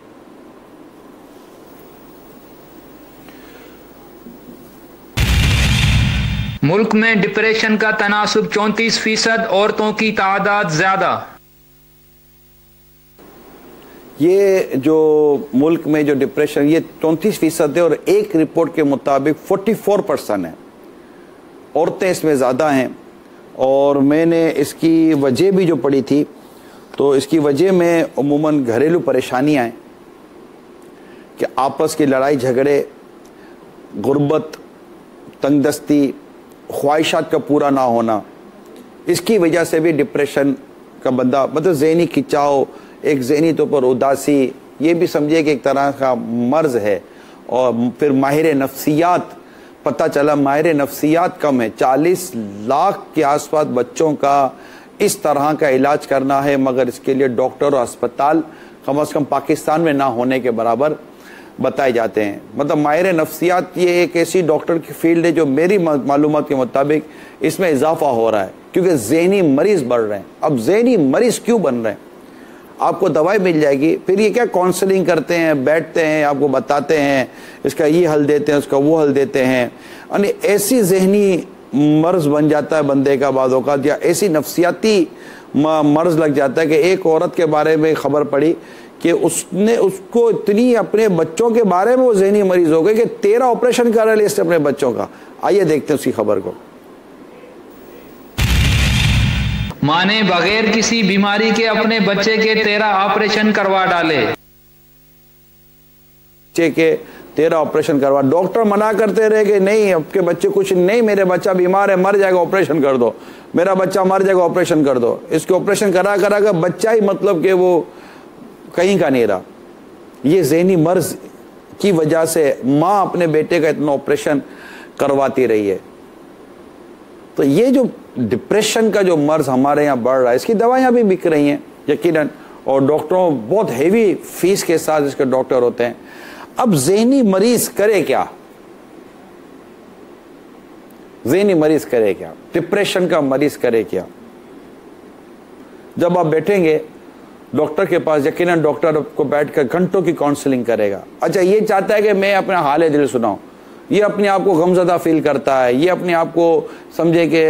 मुल्क में डिप्रेशन का तनासुब 34%, औरतों की तादाद ज्यादा। ये जो मुल्क में जो डिप्रेशन, ये 34% है, और एक रिपोर्ट के मुताबिक 44% है, औरतें इसमें ज़्यादा हैं। और मैंने इसकी वजह भी जो पढ़ी थी, तो इसकी वजह में अमूमन घरेलू परेशानियाँ हैं कि आपस की लड़ाई झगड़े, गुर्बत, तंगदस्ती, ख्वाहिशात का पूरा ना होना, इसकी वजह से भी डिप्रेशन का बंदा, मतलब ज़हनी खिंचाव, एक ज़हनी तौर पर उदासी, ये भी समझिए कि एक तरह का मर्ज़ है। और फिर माहिर नफ्सियात, पता चला माहिर नफ्सियात कम है, 40 लाख के आसपास बच्चों का इस तरह का इलाज करना है, मगर इसके लिए डॉक्टर और अस्पताल कम अज़ कम पाकिस्तान में ना होने के बराबर बताए जाते हैं। मतलब माहिर नफ्सियात ये एक ऐसी डॉक्टर की फील्ड है जो मेरी मालूमात के मुताबिक इसमें इजाफा हो रहा है, क्योंकि ज़हनी मरीज़ बढ़ रहे हैं। अब ज़हनी मरीज़ क्यों बन रहे हैं? आपको दवाई मिल जाएगी, फिर ये क्या काउंसलिंग करते हैं, बैठते हैं, आपको बताते हैं इसका ये हल देते हैं, उसका वो हल देते हैं, यानी ऐसी ज़हनी मर्ज़ बन जाता है बंदे का बाद औक़ात, या ऐसी नफ्सियाती मर्ज़ लग जाता है कि एक औरत के बारे में खबर पड़ी कि उसको इतनी अपने बच्चों के बारे में वो ज़हनी मरीज़ हो गए कि 13 ऑपरेशन करा लिया इसने अपने बच्चों का। आइए देखते हैं उसकी खबर को। माँ ने बगैर किसी बीमारी के अपने बच्चे के 13 ऑपरेशन करवा डाले। बच्चे के 13 ऑपरेशन करवा, डॉक्टर मना करते रहे कि नहीं आपके बच्चे कुछ नहीं, मेरे बच्चा बीमार है, मर जाएगा, ऑपरेशन कर दो, मेरा बच्चा मर जाएगा, ऑपरेशन कर दो। इसके ऑपरेशन करा कर बच्चा ही मतलब कि वो कहीं का नहीं रहा। ये ज़हनी मर्ज़ की वजह से माँ अपने बेटे का इतना ऑपरेशन करवाती रही है। तो ये जो डिप्रेशन का जो मर्ज़ हमारे यहाँ बढ़ रहा है, इसकी दवाइयाँ भी बिक रही हैं यकीनन, और डॉक्टरों बहुत हेवी फीस के साथ इसके डॉक्टर होते हैं। अब ज़हनी मरीज़ करे क्या? ज़हनी मरीज़ करे क्या? डिप्रेशन का मरीज़ करे क्या? जब आप बैठेंगे डॉक्टर के पास, यकीनन डॉक्टर को बैठकर घंटों की काउंसलिंग करेगा। अच्छा, ये चाहता है कि मैं अपना हाल दिल सुनाऊं, ये अपने आप को गमज़दा फील करता है, ये अपने आप को समझे कि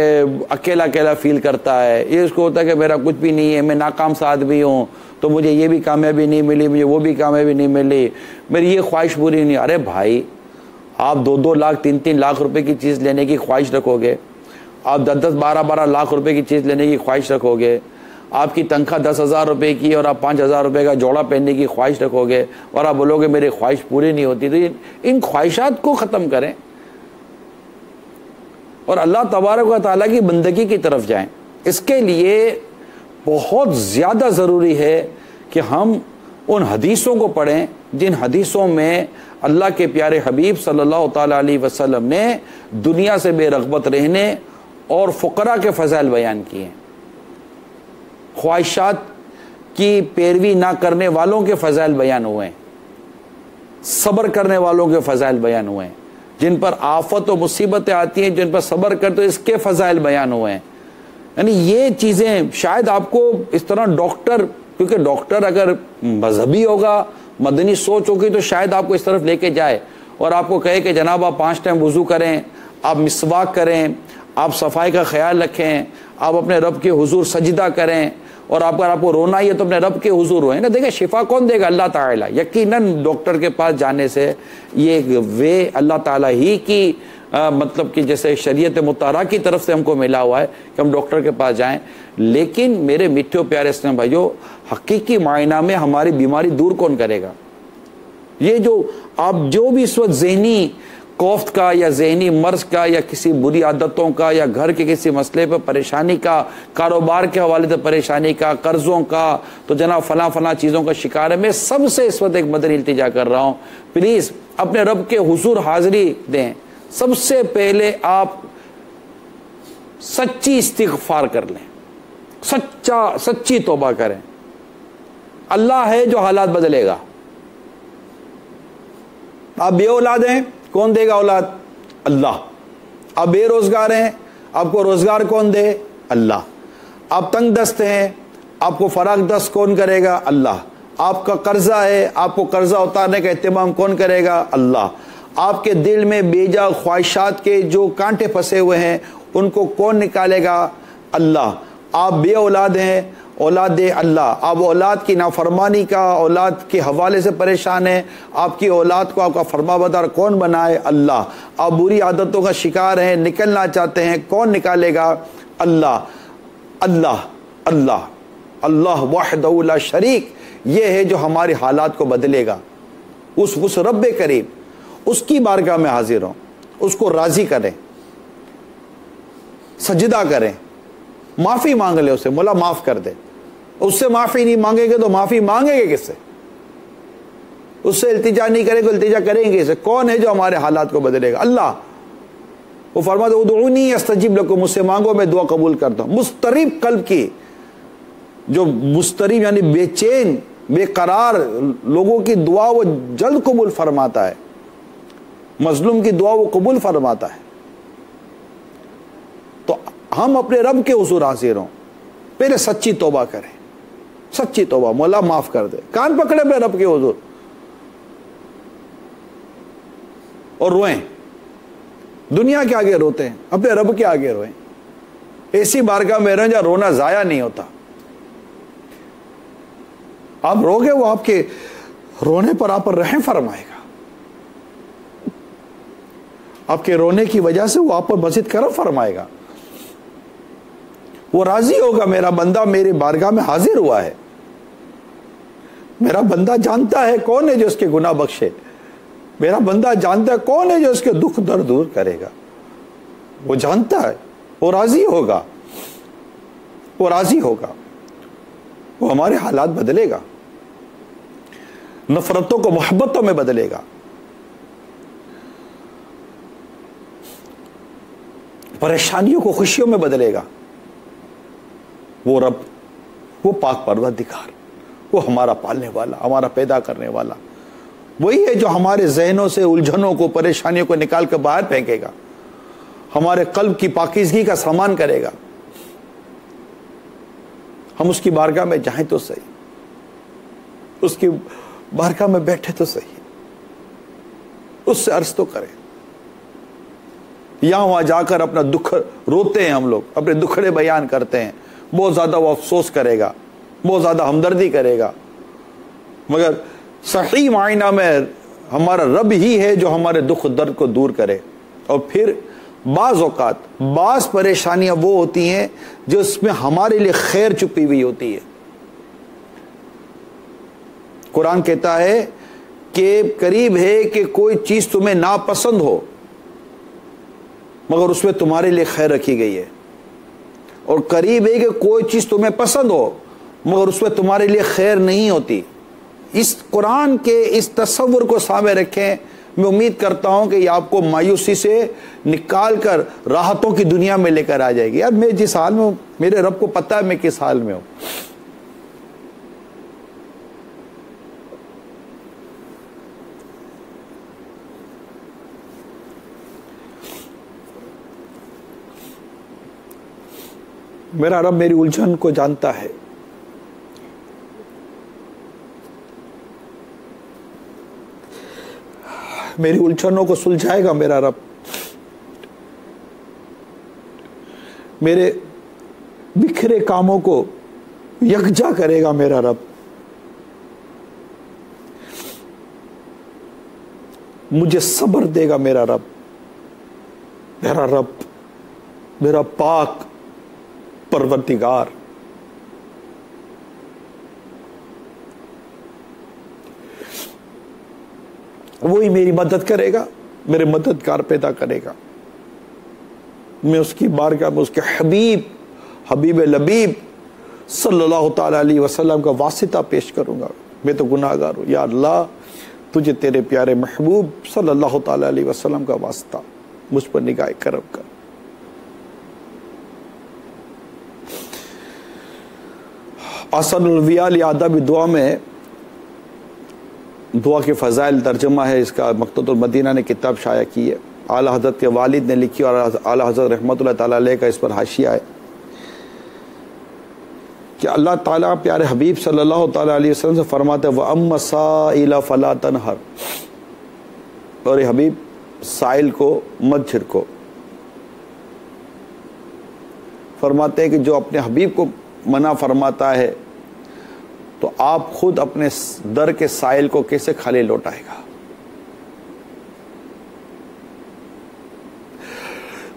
अकेला अकेला फील करता है, ये उसको होता है कि मेरा कुछ भी नहीं है, मैं नाकाम सा आदमी हूँ, तो मुझे ये भी कामयाबी नहीं मिली, मुझे वो भी कामयाबी नहीं मिली, मेरी ये ख्वाहिश पूरी नहीं। अरे भाई, आप 2-2 लाख 3-3 लाख रुपए की चीज़ लेने की ख्वाहिश रखोगे, आप 10-10 12-12 लाख रुपए की चीज़ लेने की ख्वाहिश रखोगे, आपकी तनख्वाह 10,000 रुपये की और आप 5,000 रुपये का जोड़ा पहनने की ख्वाहिश रखोगे, और आप बोलोगे मेरी ख्वाहिश पूरी नहीं होती। तो इन ख्वाहिशात को ख़त्म करें और अल्लाह तबारक व तआला की बंदगी की तरफ जाएं। इसके लिए बहुत ज़्यादा ज़रूरी है कि हम उन हदीसों को पढ़ें जिन हदीसों में अल्लाह के प्यारे हबीब सल्लल्लाहु ताला अलैहि वसल्लम ने दुनिया से बेरग़बत रहने और फ़ुक़रा के फ़ज़ाइल बयान किए हैं, ख्वाहिशात की पैरवी ना करने वालों के फ़ज़ाइल बयान हुए हैं, सब्र करने वालों के फ़ज़ाइल बयान हुए हैं, जिन पर आफत और मुसीबतें आती हैं, जिन पर सब्र करते हो, इसके फ़ज़ाइल बयान हुए हैं। यानी ये चीज़ें शायद आपको इस तरह डॉक्टर, क्योंकि डॉक्टर अगर मजहबी होगा, मदनी सोच होगी, तो शायद आपको इस तरफ लेके जाए और आपको कहे कि जनाब आप 5 टाइम वज़ू करें, आप मिसवाक करें, आप सफाई का ख्याल रखें, आप अपने रब के हुजूर सजदा करें, और अगर आपको रोना ही है तो अपने रब के हुजूर रोए ना। देखिए शिफा कौन देगा? अल्लाह ताला। यकीनन डॉक्टर के पास जाने से ये वे अल्लाह ताला ही की मतलब कि जैसे शरीयत मुताहरा की तरफ से हमको मिला हुआ है कि हम डॉक्टर के पास जाएं। लेकिन मेरे मिठ्ठे प्यारे इस्लाम भाइयों, हकीकी मायना में हमारी बीमारी दूर कौन करेगा? ये जो आप जो भी इस वक्त ज़हनी कोफ्त का या जहनी मर्ज का या किसी बुरी आदतों का या घर के किसी मसले पर परेशानी का, कारोबार के हवाले से परेशानी का, कर्जों का, तो जनाब फला फला चीज़ों का शिकार है। मैं सबसे इस वक्त एक मदनी इल्तिजा कर रहा हूँ, प्लीज़ अपने रब के हुजूर हाजिरी दें। सबसे पहले आप सच्ची इस्तिग़फ़ार कर लें, सच्ची तौबा करें। अल्लाह है जो हालात बदलेगा। आप बे औलाद हैं, कौन देगा औलाद? अल्लाह। आप बेरोजगार हैं, आपको रोजगार कौन दे? अल्लाह। आप तंग दस्त हैं, आपको फराग दस्त कौन करेगा? अल्लाह। आपका कर्जा है, आपको कर्जा उतारने का एहतमाम कौन करेगा? अल्लाह। आपके दिल में बेजा ख्वाहिशात के जो कांटे फंसे हुए हैं उनको कौन निकालेगा? अल्लाह। आप बे औलाद हैं, औलाद दे अल्लाह। आप औलाद की नाफरमानी का, औलाद के हवाले से परेशान हैं, आपकी औलाद को आपका फरमाबरदार कौन बनाए? अल्लाह। आप बुरी आदतों का शिकार हैं, निकलना चाहते हैं, कौन निकालेगा? अल्लाह। अल्लाह अल्लाह अल्लाह वहदहू ला शरीक, ये है जो हमारे हालात को बदलेगा। उस रब करीम, उसकी बारगाह में हाजिर हों, उसको राज़ी करें, सजदा करें, माफ़ी मांग ले उससे, मौला माफ़ कर दे। उससे माफ़ी नहीं मांगेंगे तो माफ़ी मांगेंगे किससे? उससे इल्तिजा नहीं करेंगे, इल्तिजा करेंगे इससे? कौन है जो हमारे हालात को बदलेगा? अल्लाह। वो फरमाते उदऊनी अस्तजिब लकुम, मुझसे मांगो मैं दुआ कबूल करता हूँ। मुस्तरिब कल्ब की, जो मुस्तरिब यानी बेचैन बेकरार लोगों की दुआ वो जल्द कबूल फरमाता है, मजलूम की दुआ वो कबूल फरमाता है। तो हम अपने रब के हुजूर हाजिर हों, पहले सच्ची तौबा करें, सच्ची तौबा, मौला माफ कर दे, कान पकड़े अपने रब के हुजूर और रोएं। दुनिया के आगे रोते हैं, अपने रब के आगे रोएं। ऐसी बारगाह में रहें जहां रोना जाया नहीं होता। आप रोगे, वो आपके रोने पर आप पर रहम फरमाएगा। आपके रोने की वजह से वो आप पर मज़ीद करम फरमाएगा। वो राजी होगा, मेरा बंदा मेरे बारगाह में हाजिर हुआ है, मेरा बंदा जानता है कौन है जो उसके गुनाह बख्शे, मेरा बंदा जानता है कौन है जो उसके दुख दर्द दूर करेगा। वो जानता है, वो राजी होगा, वो राजी होगा, वो हमारे हालात बदलेगा, नफरतों को मोहब्बतों में बदलेगा, परेशानियों को खुशियों में बदलेगा। वो रब, वो पाक परवरदिगार, वो हमारा पालने वाला, हमारा पैदा करने वाला, वही है जो हमारे जहनों से उलझनों को, परेशानियों को निकाल कर बाहर फेंकेगा, हमारे कल्ब की पाकीज़गी का सामान करेगा। हम उसकी बारगाह में जाएं तो सही, उसकी बारगाह में बैठे तो सही, उससे अर्ज तो करें। यहां वहां जाकर अपना दुख रोते हैं हम लोग, अपने दुखड़े बयान करते हैं, बहुत ज्यादा वो अफसोस करेगा, बहुत ज्यादा हमदर्दी करेगा, मगर सही मायना में हमारा रब ही है जो हमारे दुख दर्द को दूर करे। और फिर बाज़ औक़ात बाज़ परेशानियां वो होती हैं जो इसमें हमारे लिए खैर छुपी हुई होती है। कुरान कहता है कि करीब है कि कोई चीज तुम्हें नापसंद हो मगर उसमें तुम्हारे लिए खैर रखी गई है, और करीब है कि कोई चीज तुम्हें पसंद हो मगर उसमें तुम्हारे लिए खैर नहीं होती। इस कुरान के इस तस्वुर को सामने रखें। मैं उम्मीद करता हूं कि ये आपको मायूसी से निकाल कर राहतों की दुनिया में लेकर आ जाएगी। यार मैं जिस हाल में हूं, मेरे रब को पता है मैं किस हाल में हूं। मेरा रब मेरी उलझन को जानता है, मेरी उलझनों को सुलझाएगा मेरा रब, मेरे बिखरे कामों को यकजा करेगा मेरा रब, मुझे सब्र देगा मेरा रब, मेरा पाक परवरदिगार। वही मेरी मदद करेगा, मेरे मददगार पैदा करेगा। मैं उसकी बारगाह में उसके हबीब लबीब सल्लल्लाहु ताला अलैहि वसल्लम का वासिता पेश करूंगा। मैं तो गुनाहगार हूँ, या अल्लाह तुझे तेरे प्यारे महबूब सल्लल्लाहु ताला अलैहि वसल्लम का वास्ता, मुझ पर निगाह करम कर। असनुल वियाल आदाबी दुआ में दुआ के फ़ज़ाइल तर्जुमा है इसका, मकतूतुल मदीना ने किताब शाया की है। आला हज़रत के वालिद ने लिखी और आला हज़रत रहमतुल्लाह ताला अलैह का इस पर हाशिया है कि अल्लाह ताला प्यारे हबीब सल्लल्लाहु ताला अलैहि वसल्लम से फरमाते व अम्मा साइला फला तनहर, और हबीब साइल को मत झिड़को। फरमाते हैं कि जो अपने हबीब को मना फरमाता है तो आप खुद अपने दर के साइल को कैसे खाली लौटाएगा।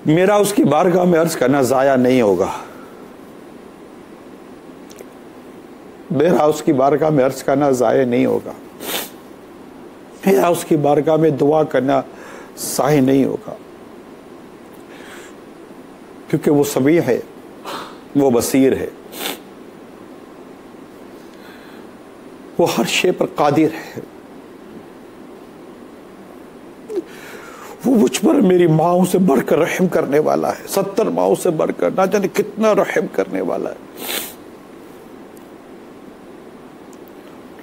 मेरा उसकी बारगाह में अर्ज करना जाया नहीं होगा, मेरा उसकी बारगाह में अर्ज करना जाया नहीं होगा, मेरा उसकी बारगाह में दुआ करना जाया नहीं होगा, क्योंकि वो समीअ है, वो बसीर है, वो हर शे पर कादिर है। वो मुझ पर मेरी माओं से बढ़कर रहम करने वाला है, 70 माओं से बढ़कर ना जाने कितना रहम करने वाला है।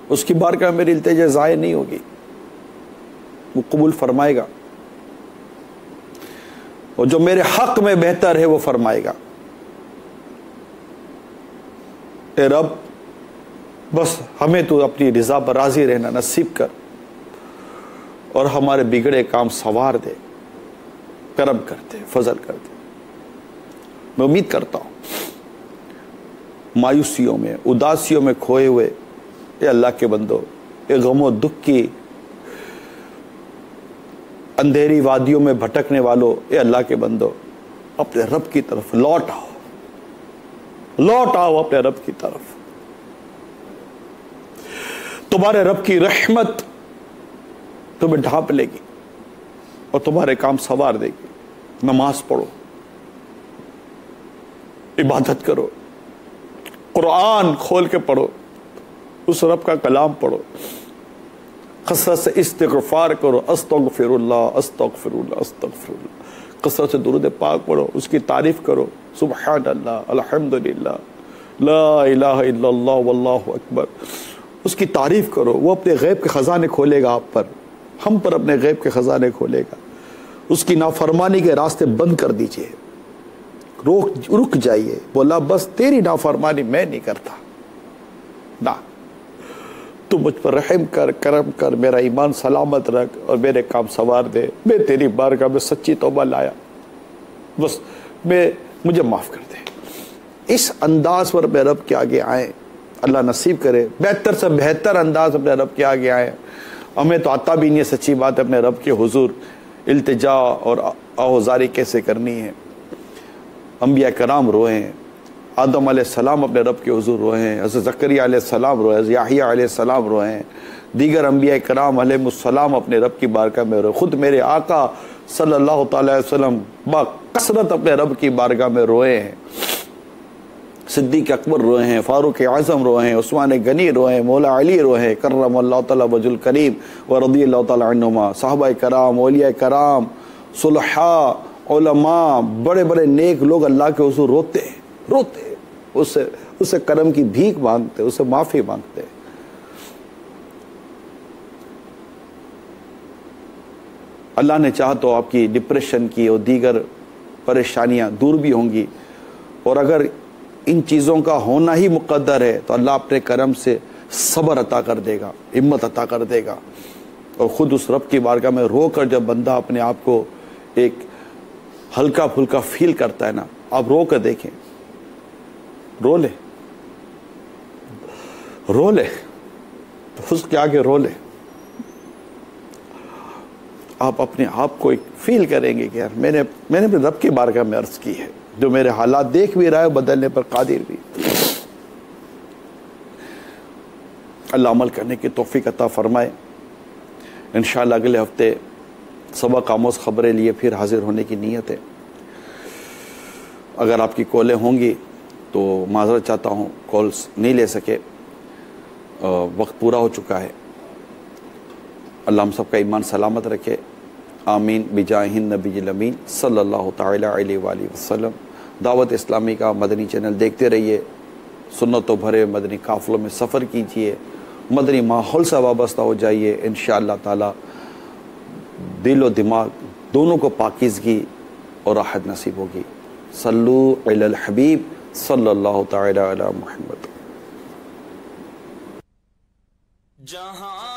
उसकी बारगाह मेरी इल्तिजा ज़ाय नहीं होगी, वो कबूल फरमाएगा, और जो मेरे हक में बेहतर है वो फरमाएगा। ए रब, बस हमें तो अपनी रिजा पर राजी रहना नसीब कर और हमारे बिगड़े काम सवार दे, करम कर दे, फजल कर दे। मैं उम्मीद करता हूं मायूसियों में, उदासियों में खोए हुए ये अल्लाह के बंदो, ये गमो दुख की अंधेरी वादियों में भटकने वालों, ये अल्लाह के बंदो, अपने रब की तरफ लौट आओ, लौट आओ अपने रब की तरफ। तुम्हारे रब की रहमत तुम्हें ढांप लेगी और तुम्हारे काम सवार देगी। नमाज पढ़ो, इबादत करो, कुरान खोल के पढ़ो, उस रब का कलाम पढ़ो, कसरत से इस्तिग़फ़ार करो, अस्तग़फ़िरुल्लाह अस्तग़फ़िरुल्लाह अस्तग़फ़िरुल्लाह, कसरत से दुरूद पाक पढ़ो, उसकी तारीफ करो, सुब्हानल्लाह अल्हम्दुलिल्लाह ला इलाहा इल्लल्लाह वल्लाहु अकबर, उसकी तारीफ करो। वो अपने गैब के खजाने खोलेगा आप पर, हम पर अपने गैब के खजाने खोलेगा। उसकी नाफरमानी के रास्ते बंद कर दीजिए, रुक जाइए, बोला बस तेरी नाफरमानी मैं नहीं करता ना, तू मुझ पर रहम कर, करम कर, मेरा ईमान सलामत रख और मेरे काम सवार दे। मैं तेरी बारगाह में सच्ची तौबा लाया, बस मुझे माफ कर दे। इस अंदाज पर अपने रब के आगे आए, अल्लाह नसीब करे बेहतर से बेहतर अंदाज अपने रब के आगे आए। हमें तो आता भी नहीं है, सच्ची बात है, अपने रब के हुजूर इल्तिजा और आहुजारी कैसे करनी है। अंबिया कराम रोए हैं, आदम अलैहिस्सलाम अपने रब के हुजूर रोए हैं, हज़रत ज़करिया अलैहिस्सलाम रोए, हज़रत याहिया अलैहिस्सलाम रोए हैं, दीगर अंबिया कराम अलैहिस्सलाम अपने रब की बारगाह में रोए। खुद मेरे आका सल्लल्लाहु अलैहि वसल्लम बाकसरत अपने रब की बारगाह में रोए हैं। सिद्दीक़ अकबर रोए हैं, फ़ारूक़ आज़म रोए हैं, उस्मान गनी रोए हैं, मौला अली रोए हैं करमल्लाहु तआला वजुल करीम व रज़ियल्लाहु तआला अन्हुमा। सहाबाए कराम, औलिया कराम, सुलहा, उलमा, बड़े बड़े नेक लोग अल्लाह के हुज़ूर रोते हैं, उससे करम की भीख मांगते, उससे माफ़ी मांगते। अल्लाह ने चाहा तो आपकी डिप्रेशन की और दीगर परेशानियां दूर भी होंगी, और अगर इन चीज़ों का होना ही मुक़द्दर है तो अल्लाह अपने करम से सब्र अता कर देगा, हिम्मत अता कर देगा। और ख़ुद उस रब की बारगाह में रो कर जब बंदा अपने आप को एक हल्का फुल्का फील करता है ना, आप रो कर देखें, रो ले, तो उसके आगे रो ले, आप अपने आप को एक फील करेंगे कि यार मैंने अपने रब की बारगाह में अर्ज़ की है, जो मेरे हालात देख भी रहा है, बदलने पर कादिर भी। अल्लाह अमल करने की तौफीक अता फरमाए। इंशाअल्लाह अगले हफ्ते सबक आमोज़ ख़बरें लिए फिर हाजिर होने की नीयत है। अगर आपकी कॉलें होंगी तो माज़रत चाहता हूँ, कॉल्स नहीं ले सके, वक्त पूरा हो चुका है। अल्लाह हम सबका ईमान सलामत रखे, आमीन बिजाहिन नबील अमीन सल्लल्लाहु तआला अलैहि वसल्लम। दावत इस्लामी का मदनी चैनल देखते रहिए, सुन्नतों भरे मदनी काफ़िलों में सफ़र कीजिए, मदनी माहौल से वाबस्ता हो जाइए। इंशाअल्लाह ताला दिल और दिमाग दोनों को पाकीज़गी और राहत नसीब होगी। सल्लू अलल हबीब सल्लल्लाहु तआला अला मुहम्मद। जहां